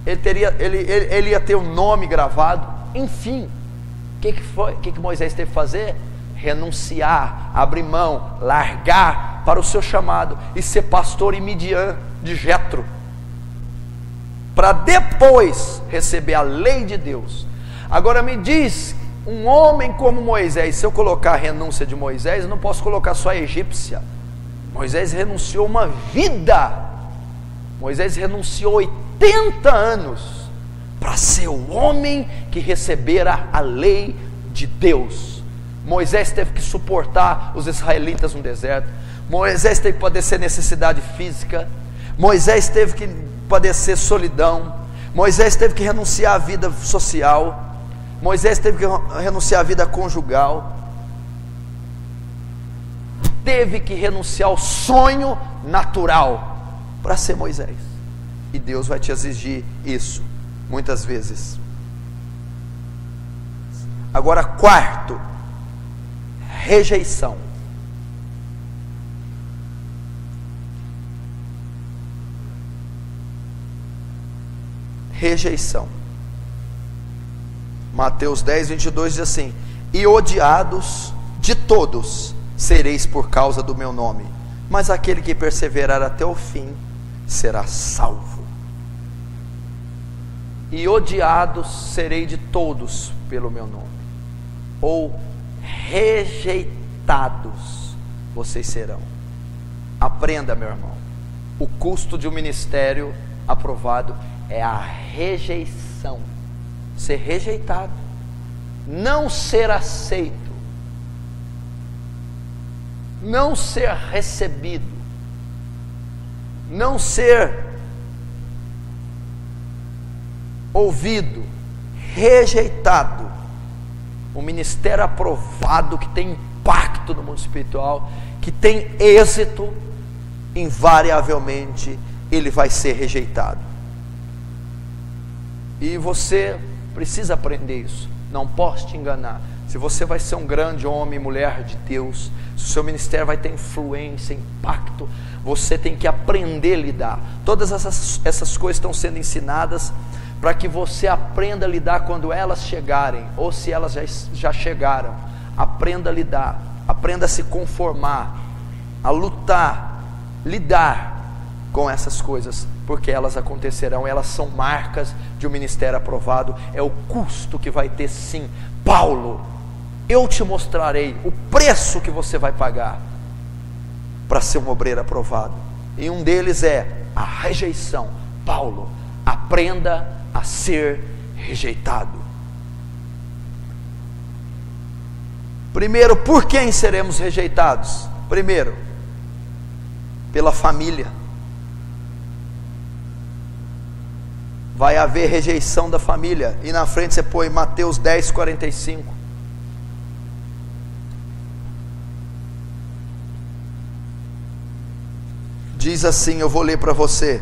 Speaker 1: Ele ia ter o nome gravado. Enfim, o que Moisés teve que fazer? Renunciar, abrir mão, largar para o seu chamado e ser pastor em Midian de Jetro, para depois receber a lei de Deus. Agora me diz, um homem como Moisés, se eu colocar a renúncia de Moisés, eu não posso colocar só a egípcia. Moisés renunciou uma vida. Moisés renunciou 80 anos para ser o homem que recebera a lei de Deus. Moisés teve que suportar os israelitas no deserto. Moisés teve que padecer necessidade física. Moisés teve que padecer solidão. Moisés teve que renunciar à vida social. Moisés teve que renunciar à vida conjugal. Teve que renunciar ao sonho natural. para ser Moisés. E Deus vai te exigir isso, muitas vezes. Agora, quarto, rejeição. Rejeição. Mateus 10, 22 diz assim: e odiados de todos sereis por causa do meu nome, mas aquele que perseverar até o fim será salvo. E odiados serei de todos pelo meu nome, ou rejeitados vocês serão. Aprenda, meu irmão, o custo de um ministério aprovado é a rejeição. Ser rejeitado, não ser aceito, não ser recebido, não ser ouvido, rejeitado. Um ministério aprovado, que tem impacto no mundo espiritual, que tem êxito, invariavelmente ele vai ser rejeitado. E você precisa aprender isso. Não posso te enganar. Se você vai ser um grande homem e mulher de Deus, se o seu ministério vai ter influência, impacto, você tem que aprender a lidar. Todas essas coisas estão sendo ensinadas para que você aprenda a lidar quando elas chegarem, ou se elas já chegaram. Aprenda a lidar, aprenda a se conformar, a lutar, lidar com essas coisas, porque elas acontecerão, elas são marcas de um ministério aprovado. É o custo que vai ter, sim. Paulo, eu te mostrarei o preço que você vai pagar para ser um obreiro aprovado, e um deles é a rejeição. Paulo, aprenda a ser rejeitado. Primeiro, por quem seremos rejeitados? Primeiro, pela família. Vai haver rejeição da família. E na frente você põe Mateus 10, 45. Diz assim, eu vou ler para você.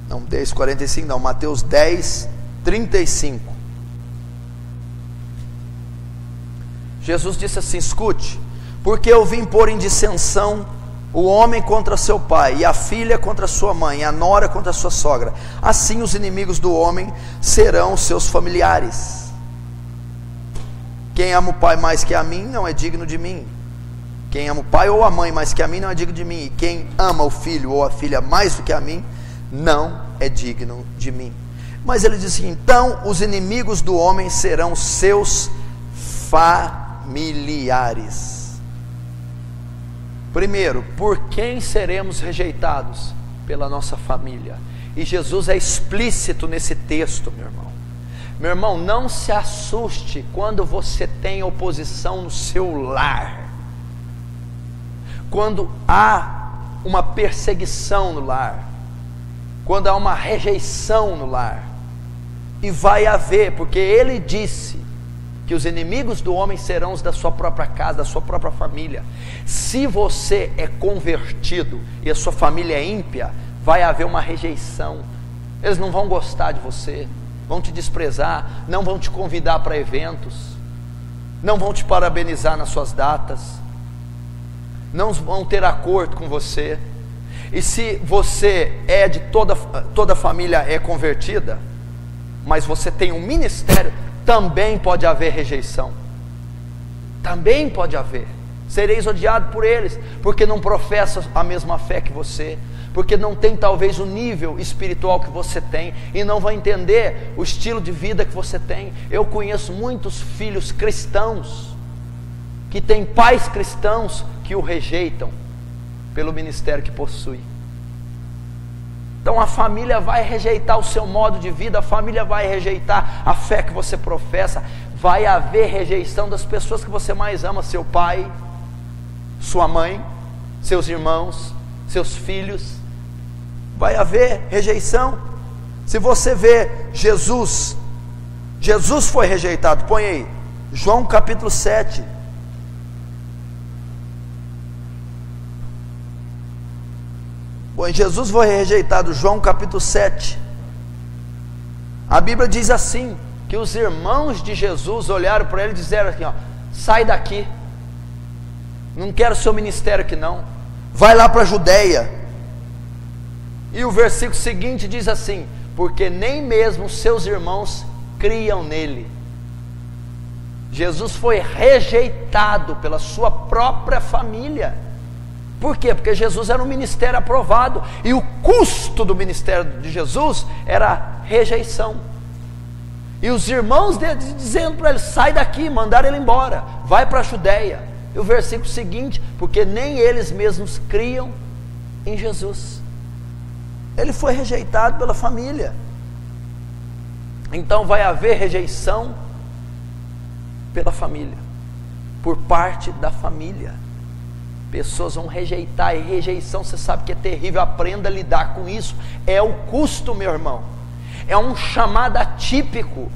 Speaker 1: Não, 10, 45 não, Mateus 10, 35. Jesus disse assim, escute: porque eu vim pôr em dissensão o homem contra seu pai, e a filha contra sua mãe, e a nora contra sua sogra. Assim os inimigos do homem serão seus familiares. Quem ama o pai mais que a mim, não é digno de mim. Quem ama o pai ou a mãe mais que a mim, não é digno de mim. E quem ama o filho ou a filha mais do que a mim, não é digno de mim. Mas ele diz assim, então os inimigos do homem serão seus familiares. Primeiro, por quem seremos rejeitados? Pela nossa família. E Jesus é explícito nesse texto, meu irmão. Meu irmão, não se assuste quando você tem oposição no seu lar, quando há uma perseguição no lar, quando há uma rejeição no lar. E vai haver, porque ele disse que os inimigos do homem serão os da sua própria casa, da sua própria família. Se você é convertido e a sua família é ímpia, vai haver uma rejeição. Eles não vão gostar de você, vão te desprezar, não vão te convidar para eventos, não vão te parabenizar nas suas datas, não vão ter acordo com você. E se você é de toda a família é convertida, mas você tem um ministério, também pode haver rejeição. Também pode haver. Sereis odiado por eles, porque não professam a mesma fé que você, porque não tem talvez o nível espiritual que você tem, e não vai entender o estilo de vida que você tem. Eu conheço muitos filhos cristãos, que têm pais cristãos, que o rejeitam, pelo ministério que possui. Então a família vai rejeitar o seu modo de vida, a família vai rejeitar a fé que você professa, vai haver rejeição das pessoas que você mais ama, seu pai, sua mãe, seus irmãos, seus filhos. Vai haver rejeição. Se você vê Jesus foi rejeitado. Põe aí, João capítulo 7. Bom, Jesus foi rejeitado, João capítulo 7. A Bíblia diz assim, que os irmãos de Jesus olharam para ele e disseram assim, ó, sai daqui, não quero seu ministério aqui não, vai lá para a Judeia. E o versículo seguinte diz assim, porque nem mesmo seus irmãos criam nele. Jesus foi rejeitado pela sua própria família. Por quê? Porque Jesus era um ministério aprovado, e o custo do ministério de Jesus era rejeição. E os irmãos dele dizendo para ele, sai daqui, mandaram ele embora, vai para a Judeia. E o versículo seguinte, porque nem eles mesmos criam em Jesus. Ele foi rejeitado pela família. Então vai haver rejeição pela família, por parte da família. Pessoas vão rejeitar, e rejeição, você sabe que é terrível, aprenda a lidar com isso, é o custo, meu irmão, é um chamado atípico.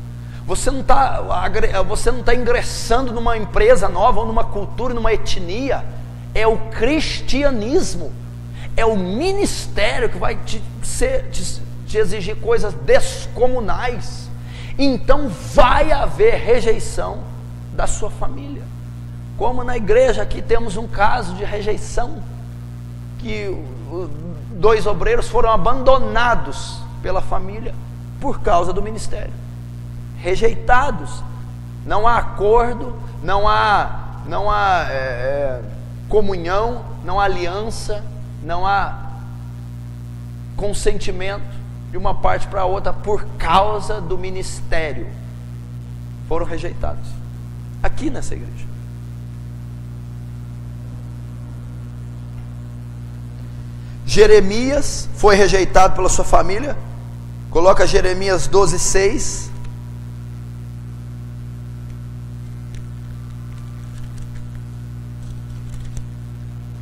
Speaker 1: Você não está ingressando numa empresa nova, ou numa cultura, numa etnia, é o cristianismo, é o ministério que vai te exigir coisas descomunais. Então vai haver rejeição da sua família. Como na igreja aqui temos um caso de rejeição, que 2 obreiros foram abandonados pela família por causa do ministério, rejeitados. Não há acordo, não há comunhão, não há aliança, não há consentimento de uma parte para a outra por causa do ministério. Foram rejeitados aqui nessa igreja. Jeremias foi rejeitado pela sua família. Coloca Jeremias 12:6.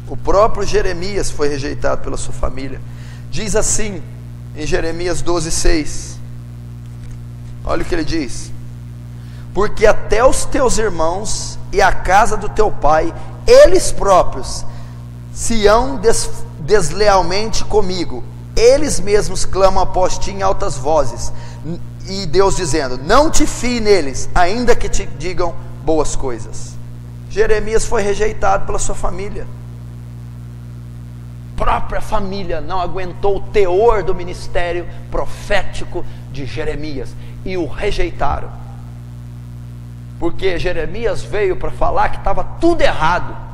Speaker 1: O próprio Jeremias foi rejeitado pela sua família. Diz assim em Jeremias 12:6. Olha o que ele diz: porque até os teus irmãos e a casa do teu pai, eles próprios se hão deslealmente comigo, eles mesmos clamam após ti em altas vozes, e Deus dizendo, não te fie neles, ainda que te digam boas coisas. Jeremias foi rejeitado pela sua família. Própria família não aguentou o teor do ministério profético de Jeremias e o rejeitaram, porque Jeremias veio para falar que estava tudo errado,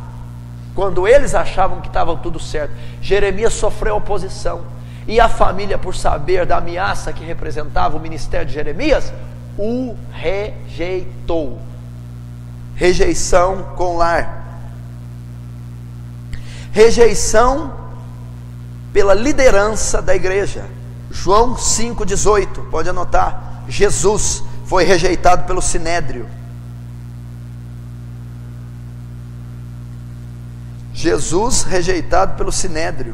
Speaker 1: quando eles achavam que estava tudo certo. Jeremias sofreu oposição, e a família, por saber da ameaça que representava o ministério de Jeremias, o rejeitou. Rejeição com lar. Rejeição pela liderança da igreja. João 5,18, pode anotar. Jesus foi rejeitado pelo Sinédrio. Jesus rejeitado pelo Sinédrio.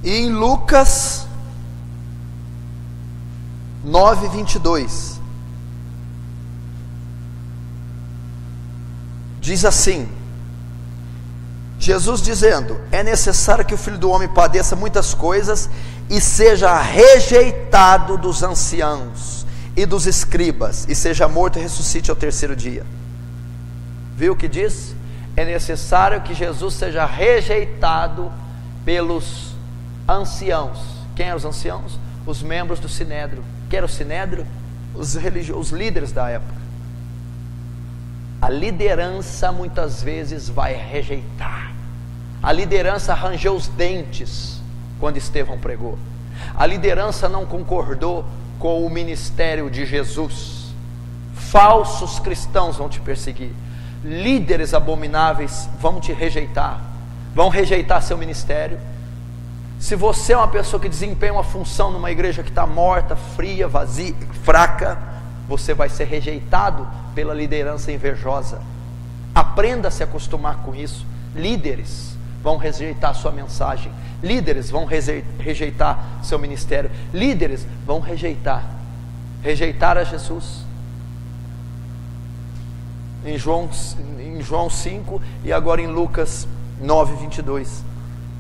Speaker 1: E em Lucas 9:22 diz assim, Jesus dizendo, é necessário que o Filho do Homem padeça muitas coisas e seja rejeitado dos anciãos e dos escribas, e seja morto e ressuscite ao terceiro dia. Viu o que diz? É necessário que Jesus seja rejeitado pelos anciãos. Quem eram os anciãos? Os membros do Sinédrio. Quem era o Sinédrio? Os líderes da época. A liderança muitas vezes vai rejeitar. A liderança arranjou os dentes quando Estevão pregou. A liderança não concordou com o ministério de Jesus. Falsos cristãos vão te perseguir. Líderes abomináveis vão te rejeitar. Vão rejeitar seu ministério. Se você é uma pessoa que desempenha uma função numa igreja que está morta, fria, vazia, fraca, você vai ser rejeitado pela liderança invejosa. Aprenda a se acostumar com isso. Líderes, vão rejeitar sua mensagem, líderes vão rejeitar seu ministério, líderes vão rejeitar a Jesus. Em João 5 e agora em Lucas 9:22,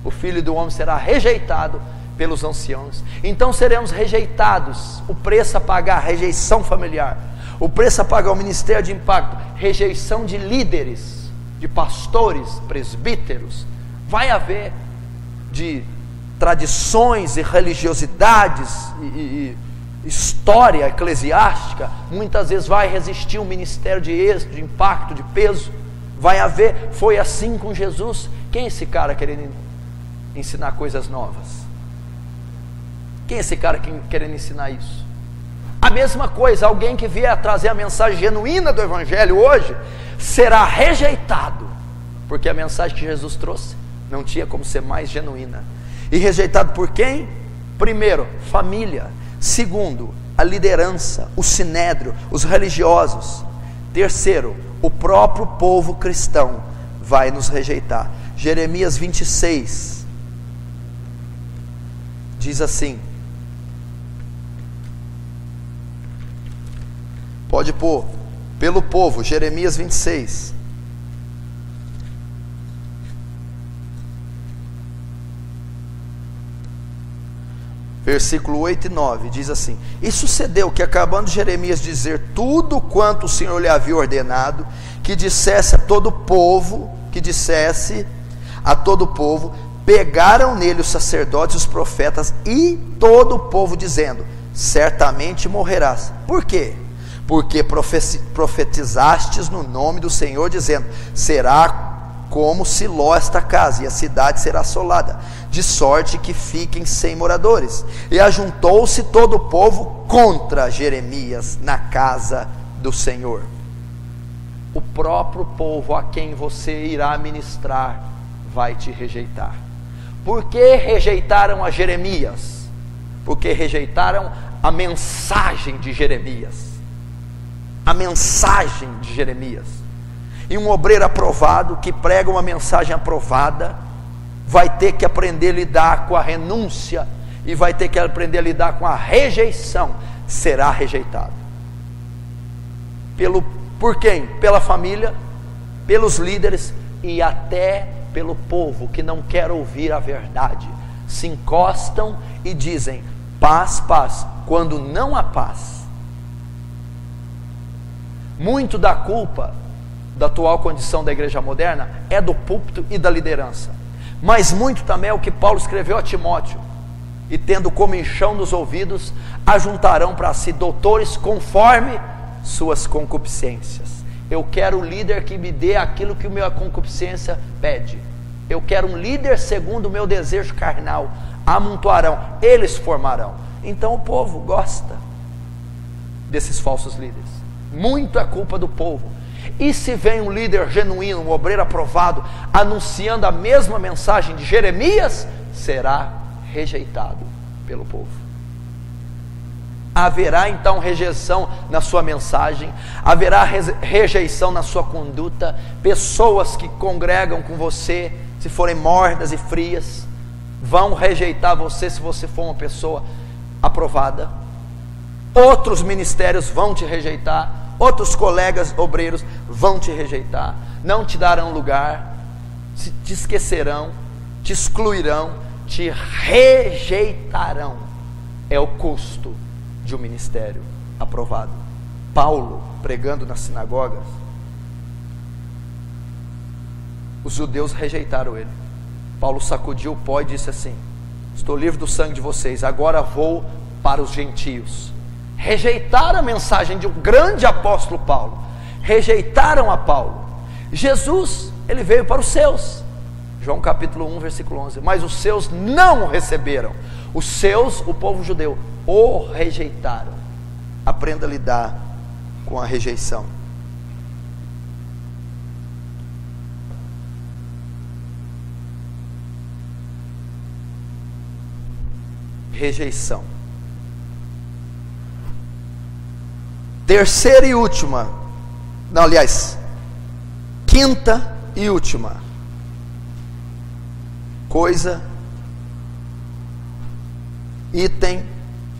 Speaker 1: o Filho do Homem será rejeitado pelos anciãos. Então seremos rejeitados. O preço a pagar, rejeição familiar. O preço a pagar, o ministério de impacto, rejeição de líderes, de pastores, presbíteros. Vai haver de tradições e religiosidades e história eclesiástica. Muitas vezes vai resistir um ministério de êxito, de impacto, de peso. Vai haver, foi assim com Jesus. Quem é esse cara querendo ensinar coisas novas? Quem é esse cara querendo ensinar isso? A mesma coisa, alguém que vier trazer a mensagem genuína do Evangelho hoje, será rejeitado, porque a mensagem que Jesus trouxe não tinha como ser mais genuína. E rejeitado por quem? Primeiro, família. Segundo, a liderança, o sinédrio, os religiosos. Terceiro, o próprio povo cristão vai nos rejeitar. Jeremias 26 diz assim, pode pôr, pelo povo, Jeremias 26. Versículo 8 e 9, diz assim: E sucedeu que, acabando Jeremias dizer tudo quanto o Senhor lhe havia ordenado, que dissesse a todo o povo, pegaram nele os sacerdotes e os profetas e todo o povo, dizendo: certamente morrerás. Por quê? Porque profetizastes no nome do Senhor, dizendo: será como Siló esta casa, e a cidade será assolada, de sorte que fiquem sem moradores. E ajuntou-se todo o povo contra Jeremias na casa do Senhor. O próprio povo a quem você irá ministrar vai te rejeitar. Por que rejeitaram a Jeremias? Porque rejeitaram a mensagem de Jeremias. A mensagem de Jeremias. E um obreiro aprovado, que prega uma mensagem aprovada, vai ter que aprender a lidar com a renúncia, e vai ter que aprender a lidar com a rejeição. Será rejeitado. Por quem? Pela família, pelos líderes e até pelo povo que não quer ouvir a verdade. Se encostam e dizem: paz, paz, quando não há paz. Muito da culpa da atual condição da igreja moderna é do púlpito e da liderança, mas muito também é o que Paulo escreveu a Timóteo: e tendo comichão nos ouvidos, ajuntarão para si doutores conforme suas concupiscências. Eu quero um líder que me dê aquilo que a minha concupiscência pede. Eu quero um líder segundo o meu desejo carnal. Amontoarão, eles formarão. Então o povo gosta desses falsos líderes. Muito é culpa do povo. E se vem um líder genuíno, um obreiro aprovado, anunciando a mesma mensagem de Jeremias, será rejeitado pelo povo. Haverá então rejeição na sua mensagem, haverá rejeição na sua conduta. Pessoas que congregam com você, se forem mornas e frias, vão rejeitar você se você for uma pessoa aprovada. Outros ministérios vão te rejeitar, outros colegas obreiros vão te rejeitar, não te darão lugar, te esquecerão, te excluirão, te rejeitarão. É o custo de um ministério aprovado. Paulo, pregando nas sinagogas, os judeus rejeitaram ele. Paulo sacudiu o pó e disse assim: estou livre do sangue de vocês, agora vou para os gentios. Rejeitaram a mensagem de um grande apóstolo Paulo, rejeitaram a Paulo. Jesus, ele veio para os seus, João capítulo 1 versículo 11, mas os seus não o receberam. Os seus, o povo judeu, o rejeitaram. Aprenda a lidar com a rejeição. Rejeição. Terceira e última, não, aliás, quinta e última. coisa,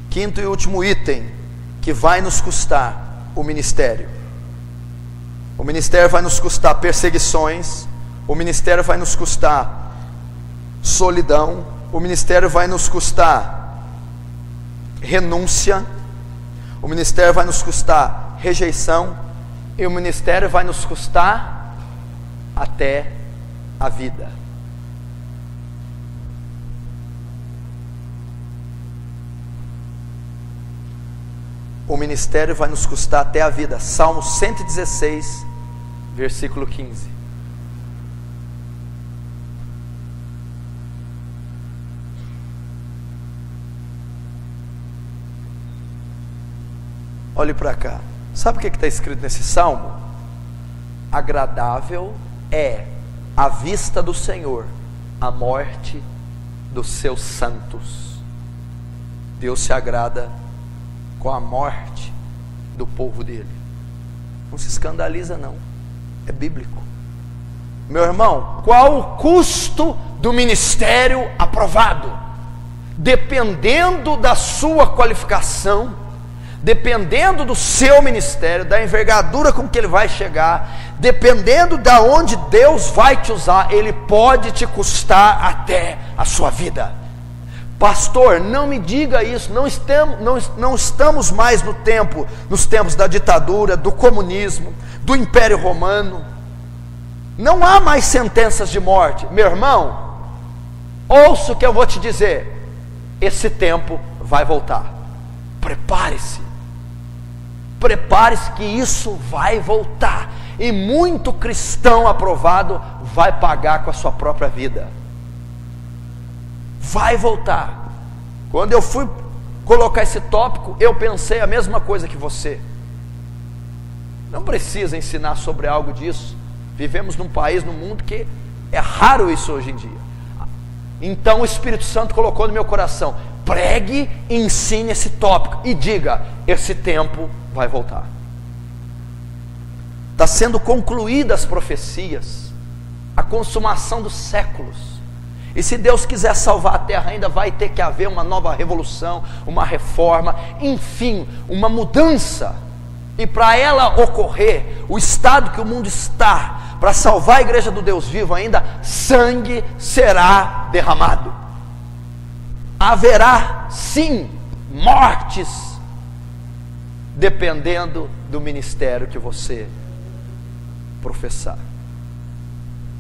Speaker 1: quinto e último item, que vai nos custar o ministério. O ministério vai nos custar perseguições, o ministério vai nos custar solidão, o ministério vai nos custar renúncia, o ministério vai nos custar rejeição, e o ministério vai nos custar até a vida. O ministério vai nos custar até a vida. Salmo 116, versículo 15. Olhe para cá. Sabe o que está escrito nesse salmo? Agradável é à vista do Senhor a morte dos seus santos. Deus se agrada com a morte do povo dele. Não se escandaliza não, é bíblico. Meu irmão, qual o custo do ministério aprovado? Dependendo da sua qualificação, dependendo do seu ministério, da envergadura com que ele vai chegar, dependendo da onde Deus vai te usar, ele pode te custar até a sua vida. Pastor, não me diga isso, não estamos mais nos tempos da ditadura, do comunismo, do Império Romano, não há mais sentenças de morte. Meu irmão, ouça o que eu vou te dizer, esse tempo vai voltar, prepare-se que isso vai voltar, e muito cristão aprovado vai pagar com a sua própria vida. Vai voltar. Quando eu fui colocar esse tópico, eu pensei a mesma coisa que você. Não precisa ensinar sobre algo disso. Vivemos num país, num mundo que é raro isso hoje em dia. Então o Espírito Santo colocou no meu coração: pregue e ensine esse tópico e diga, esse tempo vai voltar. Está sendo concluídas as profecias, a consumação dos séculos. E se Deus quiser salvar a terra, ainda vai ter que haver uma nova revolução, uma reforma, enfim, uma mudança. E para ela ocorrer, o estado que o mundo está, para salvar a igreja do Deus vivo ainda, sangue será derramado. Haverá sim mortes, dependendo do ministério que você professar.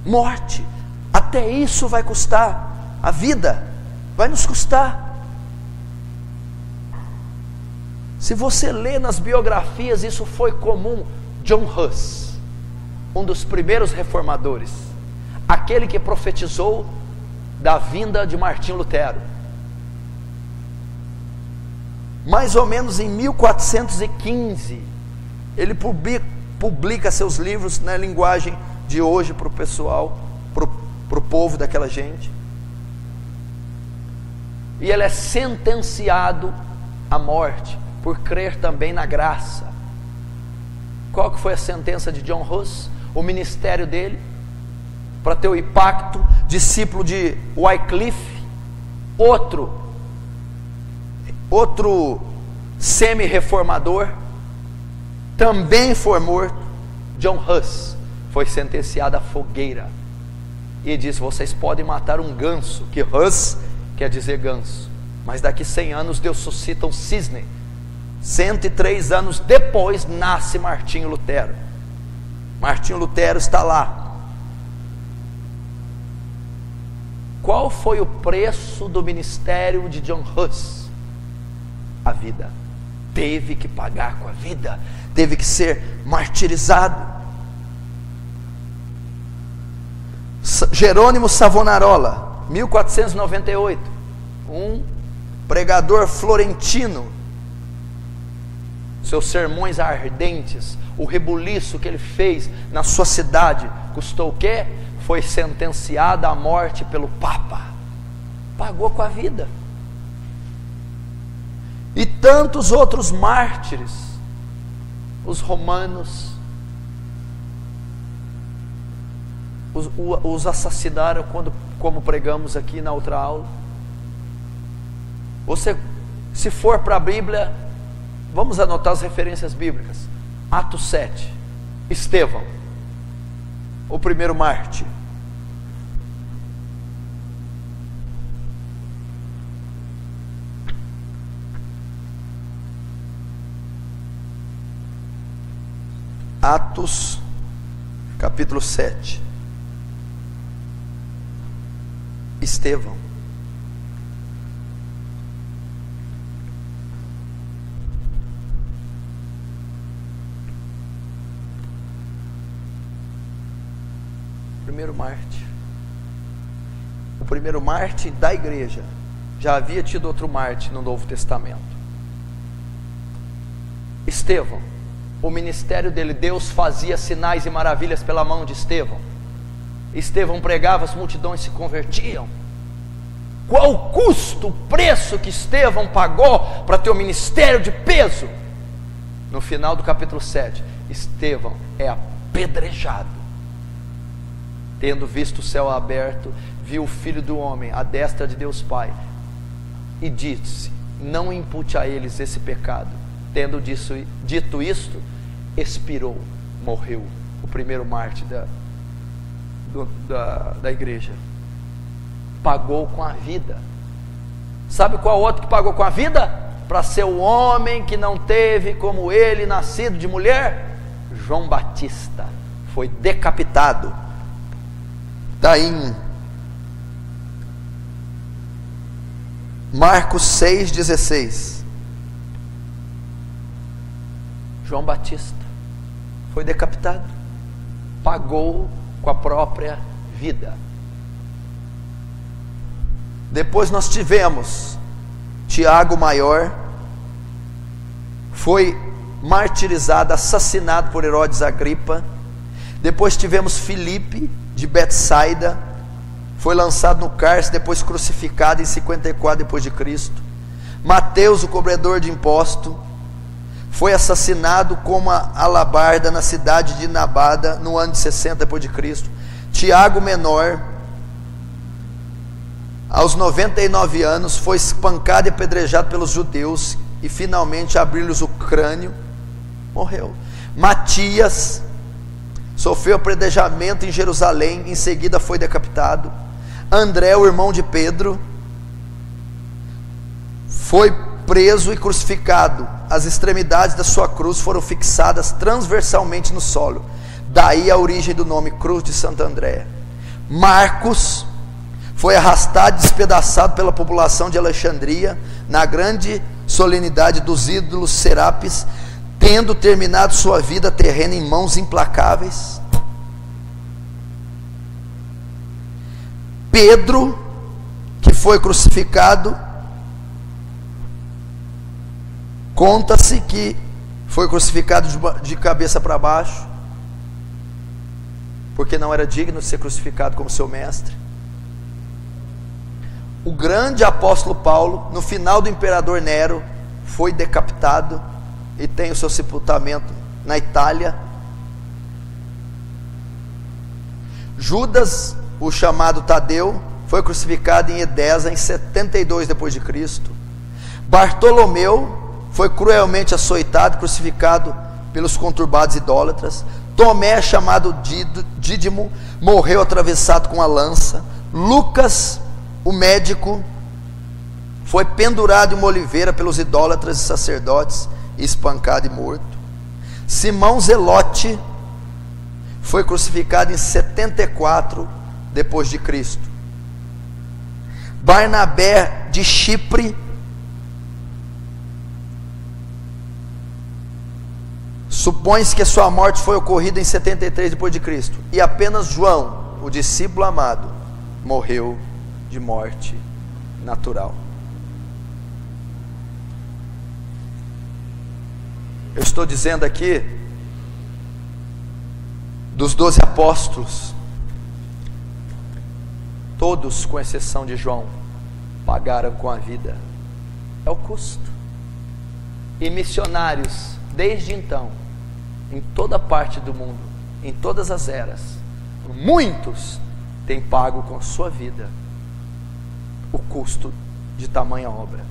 Speaker 1: Morte. Até isso vai custar, a vida vai nos custar. Se você lê nas biografias, isso foi comum. John Huss, um dos primeiros reformadores, aquele que profetizou da vinda de Martinho Lutero, mais ou menos em 1415, ele publica seus livros na linguagem de hoje para o pessoal, para o povo daquela gente, e ele é sentenciado à morte por crer também na graça. Qual que foi a sentença de John Huss? O ministério dele, para ter o impacto, discípulo de Wycliffe, outro semi-reformador, também foi morto. John Huss foi sentenciado à fogueira, e disse: vocês podem matar um ganso, que Huss quer dizer ganso, mas daqui 100 anos Deus suscita um cisne. 103 anos depois nasce Martinho Lutero. Martinho Lutero está lá. Qual foi o preço do ministério de John Huss? A vida. Teve que pagar com a vida, teve que ser martirizado. Jerônimo Savonarola, 1498, um pregador florentino. Seus sermões ardentes, o rebuliço que ele fez na sua cidade, custou o quê? Foi sentenciado à morte pelo Papa. Pagou com a vida. E tantos outros mártires, os romanos, os assassinaram como pregamos aqui na outra aula. Você, se for para a Bíblia, vamos anotar as referências bíblicas. Atos 7, Estevão, o primeiro mártir. Atos, capítulo 7. Estevão. Primeiro mártir. O primeiro mártir da igreja. Já havia tido outro mártir no Novo Testamento. Estevão. O ministério dele, Deus fazia sinais e maravilhas pela mão de Estevão. Estevão pregava, as multidões se convertiam. Qual o custo, o preço que Estevão pagou para ter um ministério de peso? No final do capítulo 7, Estevão é apedrejado. Tendo visto o céu aberto, viu o Filho do Homem à destra de Deus Pai, e disse: não impute a eles esse pecado. Tendo dito isto, expirou, morreu, o primeiro mártir da igreja. Pagou com a vida. Sabe qual outro que pagou com a vida? Para ser o homem que não teve como ele nascido de mulher? João Batista foi decapitado. Está em Marcos 6,16. João Batista foi decapitado, pagou com a própria vida. Depois nós tivemos Tiago Maior, foi martirizado, assassinado por Herodes Agripa. Depois tivemos Filipe de Betsaida, foi lançado no cárcere, depois crucificado em 54 depois de Cristo. Mateus, o cobrador de imposto, foi assassinado com uma alabarda na cidade de Nabada no ano de 60 depois de Cristo. Tiago Menor, aos 99 anos, foi espancado e apedrejado pelos judeus, e finalmente abriu-lhes o crânio, morreu. Matias sofreu apedrejamento em Jerusalém, em seguida foi decapitado. André, o irmão de Pedro, foi preso e crucificado. As extremidades da sua cruz foram fixadas transversalmente no solo, daí a origem do nome Cruz de Santo André. Marcos foi arrastado e despedaçado pela população de Alexandria, na grande solenidade dos ídolos Serapis, tendo terminado sua vida terrena em mãos implacáveis. Pedro, que foi crucificado, conta-se que foi crucificado de cabeça para baixo, porque não era digno de ser crucificado como seu mestre. O grande apóstolo Paulo, no final do imperador Nero, foi decapitado e tem o seu sepultamento na Itália. Judas, o chamado Tadeu, foi crucificado em Edesa em 72 depois de Cristo. Bartolomeu foi cruelmente açoitado, crucificado pelos conturbados idólatras. Tomé, chamado Dídimo, morreu atravessado com a lança. Lucas, o médico, foi pendurado em uma oliveira pelos idólatras e sacerdotes, espancado e morto. Simão Zelote foi crucificado em 74 depois de Cristo. Barnabé de Chipre supõe-se que a sua morte foi ocorrida em 73 depois de Cristo, e apenas João, o discípulo amado, morreu de morte natural. Eu estou dizendo aqui dos 12 apóstolos, todos, com exceção de João, pagaram com a vida. É o custo. E missionários, desde então, em toda parte do mundo, em todas as eras, muitos têm pago com a sua vida o custo de tamanha obra.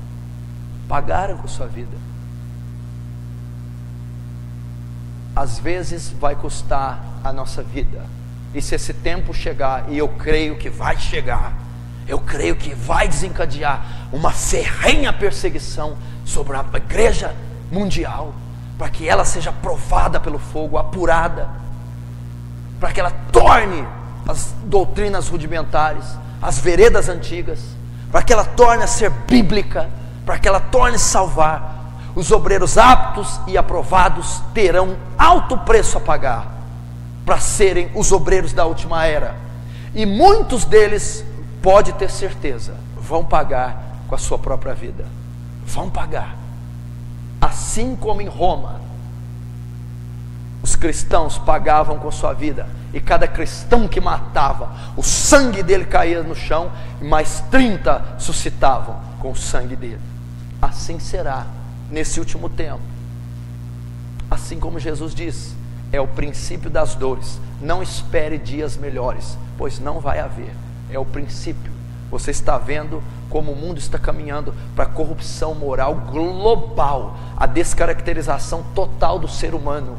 Speaker 1: Pagaram com a sua vida. Às vezes vai custar a nossa vida. E se esse tempo chegar, e eu creio que vai chegar, eu creio que vai desencadear uma ferrenha perseguição sobre a igreja mundial, para que ela seja provada pelo fogo, apurada, para que ela torne as doutrinas rudimentares, as veredas antigas, para que ela torne a ser bíblica, para que ela torne a salvar. Os obreiros aptos e aprovados terão alto preço a pagar para serem os obreiros da última era, e muitos deles, pode ter certeza, vão pagar com a sua própria vida. Vão pagar. Assim como em Roma os cristãos pagavam com sua vida, e cada cristão que matava, o sangue dele caía no chão, e mais 30 suscitavam com o sangue dele. Assim será nesse último tempo. Assim como Jesus disse, é o princípio das dores. Não espere dias melhores, pois não vai haver. É o princípio. Você está vendo como o mundo está caminhando para a corrupção moral global, a descaracterização total do ser humano.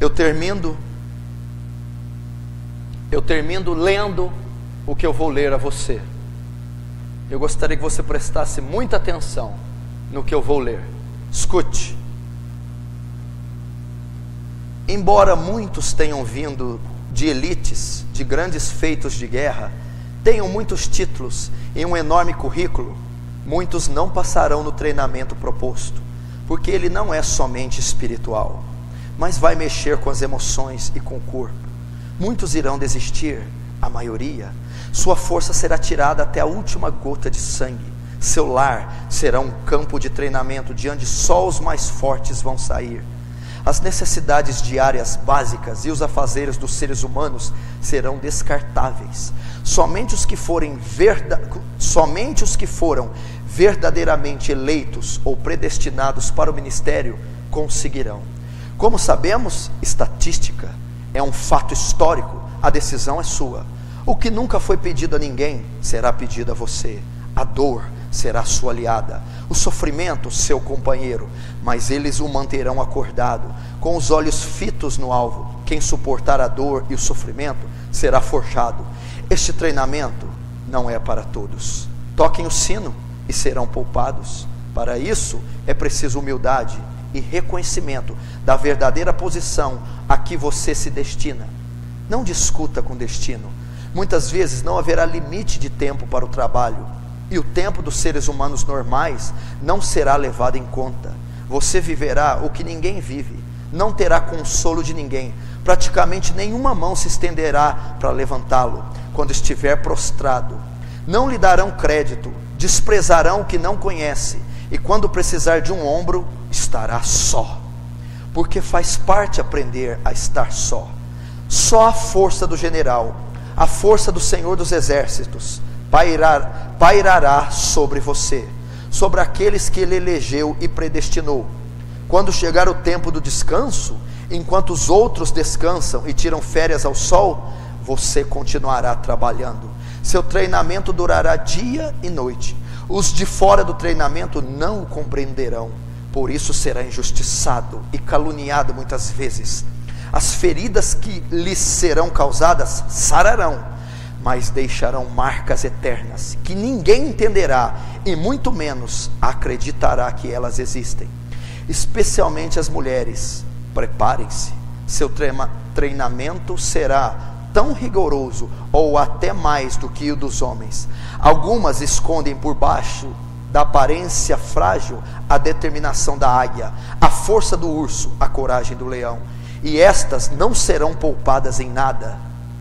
Speaker 1: Eu termino lendo o que eu vou ler a você. Eu gostaria que você prestasse muita atenção no que eu vou ler. Escute. Embora muitos tenham vindo de elites, de grandes feitos de guerra, tenham muitos títulos e um enorme currículo, muitos não passarão no treinamento proposto, porque ele não é somente espiritual, mas vai mexer com as emoções e com o corpo. Muitos irão desistir, a maioria. Sua força será tirada até a última gota de sangue. Seu lar será um campo de treinamento de onde só os mais fortes vão sair. As necessidades diárias básicas e os afazeres dos seres humanos serão descartáveis. Somente os que foram verdadeiramente eleitos ou predestinados para o ministério conseguirão. Como sabemos, estatística é um fato histórico, a decisão é sua. O que nunca foi pedido a ninguém será pedido a você. A dor será sua aliada, o sofrimento seu companheiro, mas eles o manterão acordado, com os olhos fitos no alvo. Quem suportar a dor e o sofrimento será forjado. Este treinamento não é para todos. Toquem o sino e serão poupados. Para isso é preciso humildade e reconhecimento da verdadeira posição a que você se destina. Não discuta com o destino. Muitas vezes não haverá limite de tempo para o trabalho, e o tempo dos seres humanos normais não será levado em conta. Você viverá o que ninguém vive, não terá consolo de ninguém, praticamente nenhuma mão se estenderá para levantá-lo quando estiver prostrado. Não lhe darão crédito, desprezarão o que não conhece, e quando precisar de um ombro, estará só, porque faz parte aprender a estar só. Só a força do general, a força do Senhor dos Exércitos, pairará sobre você, sobre aqueles que ele elegeu e predestinou. Quando chegar o tempo do descanso, enquanto os outros descansam e tiram férias ao sol, você continuará trabalhando. Seu treinamento durará dia e noite. Os de fora do treinamento não o compreenderão, por isso será injustiçado e caluniado muitas vezes. As feridas que lhes serão causadas sararão, mas deixarão marcas eternas, que ninguém entenderá, e muito menos acreditará que elas existem. Especialmente as mulheres, preparem-se, seu treinamento será tão rigoroso, ou até mais do que o dos homens. Algumas escondem por baixo da aparência frágil a determinação da águia, a força do urso, a coragem do leão, e estas não serão poupadas em nada.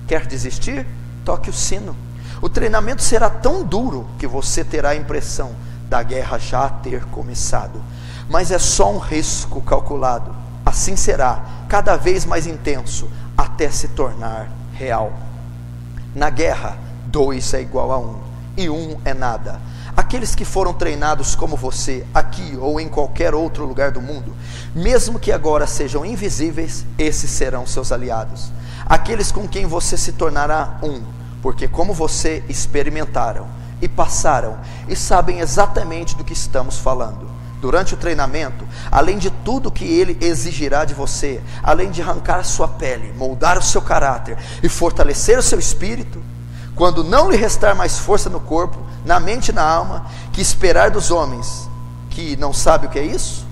Speaker 1: Quer desistir? Toque o sino. O treinamento será tão duro que você terá a impressão da guerra já ter começado, mas é só um risco calculado. Assim será, cada vez mais intenso, até se tornar real. Na guerra, 2 é igual a 1, e 1 é nada. aqueles que foram treinados como você, aqui ou em qualquer outro lugar do mundo, mesmo que agora sejam invisíveis, esses serão seus aliados, aqueles com quem você se tornará um, porque como você experimentaram e passaram e sabem exatamente do que estamos falando. Durante o treinamento, além de tudo que ele exigirá de você, além de arrancar a sua pele, moldar o seu caráter e fortalecer o seu espírito, quando não lhe restar mais força no corpo, na mente e na alma, que esperar dos homens, que não sabe o que é isso,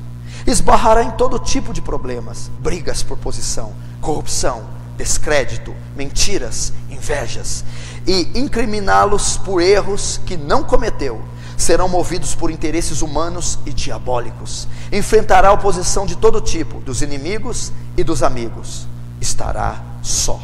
Speaker 1: esbarrará em todo tipo de problemas, brigas por posição, corrupção, descrédito, mentiras, invejas, e incriminá-los por erros que não cometeu. Serão movidos por interesses humanos e diabólicos. Enfrentará oposição de todo tipo, dos inimigos e dos amigos. Estará só.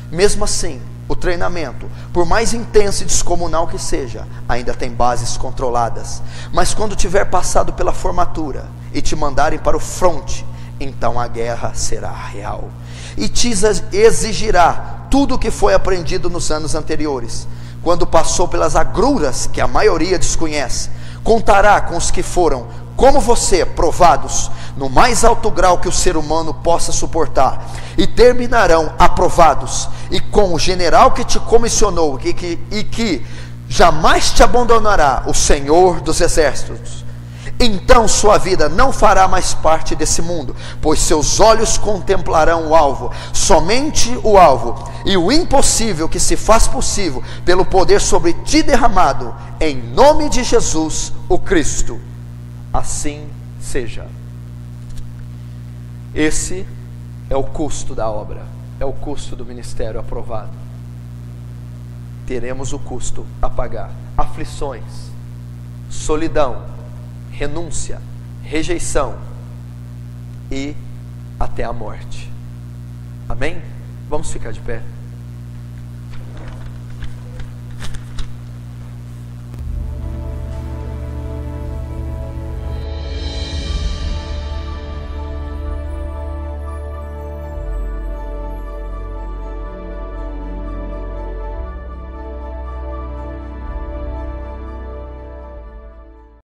Speaker 1: Mesmo assim, o treinamento, por mais intenso e descomunal que seja, ainda tem bases controladas. Mas quando tiver passado pela formatura e te mandarem para o fronte, então a guerra será real. E te exigirá tudo o que foi aprendido nos anos anteriores. Quando passou pelas agruras que a maioria desconhece, contará com os que foram, como você, provados no mais alto grau que o ser humano possa suportar, e terminarão aprovados, e com o general que te comissionou e que jamais te abandonará, o Senhor dos Exércitos. Então sua vida não fará mais parte desse mundo, pois seus olhos contemplarão o alvo, somente o alvo, e o impossível que se faz possível pelo poder sobre ti derramado, em nome de Jesus, o Cristo. Assim seja. Esse é o custo da obra, é o custo do ministério aprovado. Teremos o custo a pagar: aflições, solidão, renúncia, rejeição e até a morte. Amém? Vamos ficar de pé.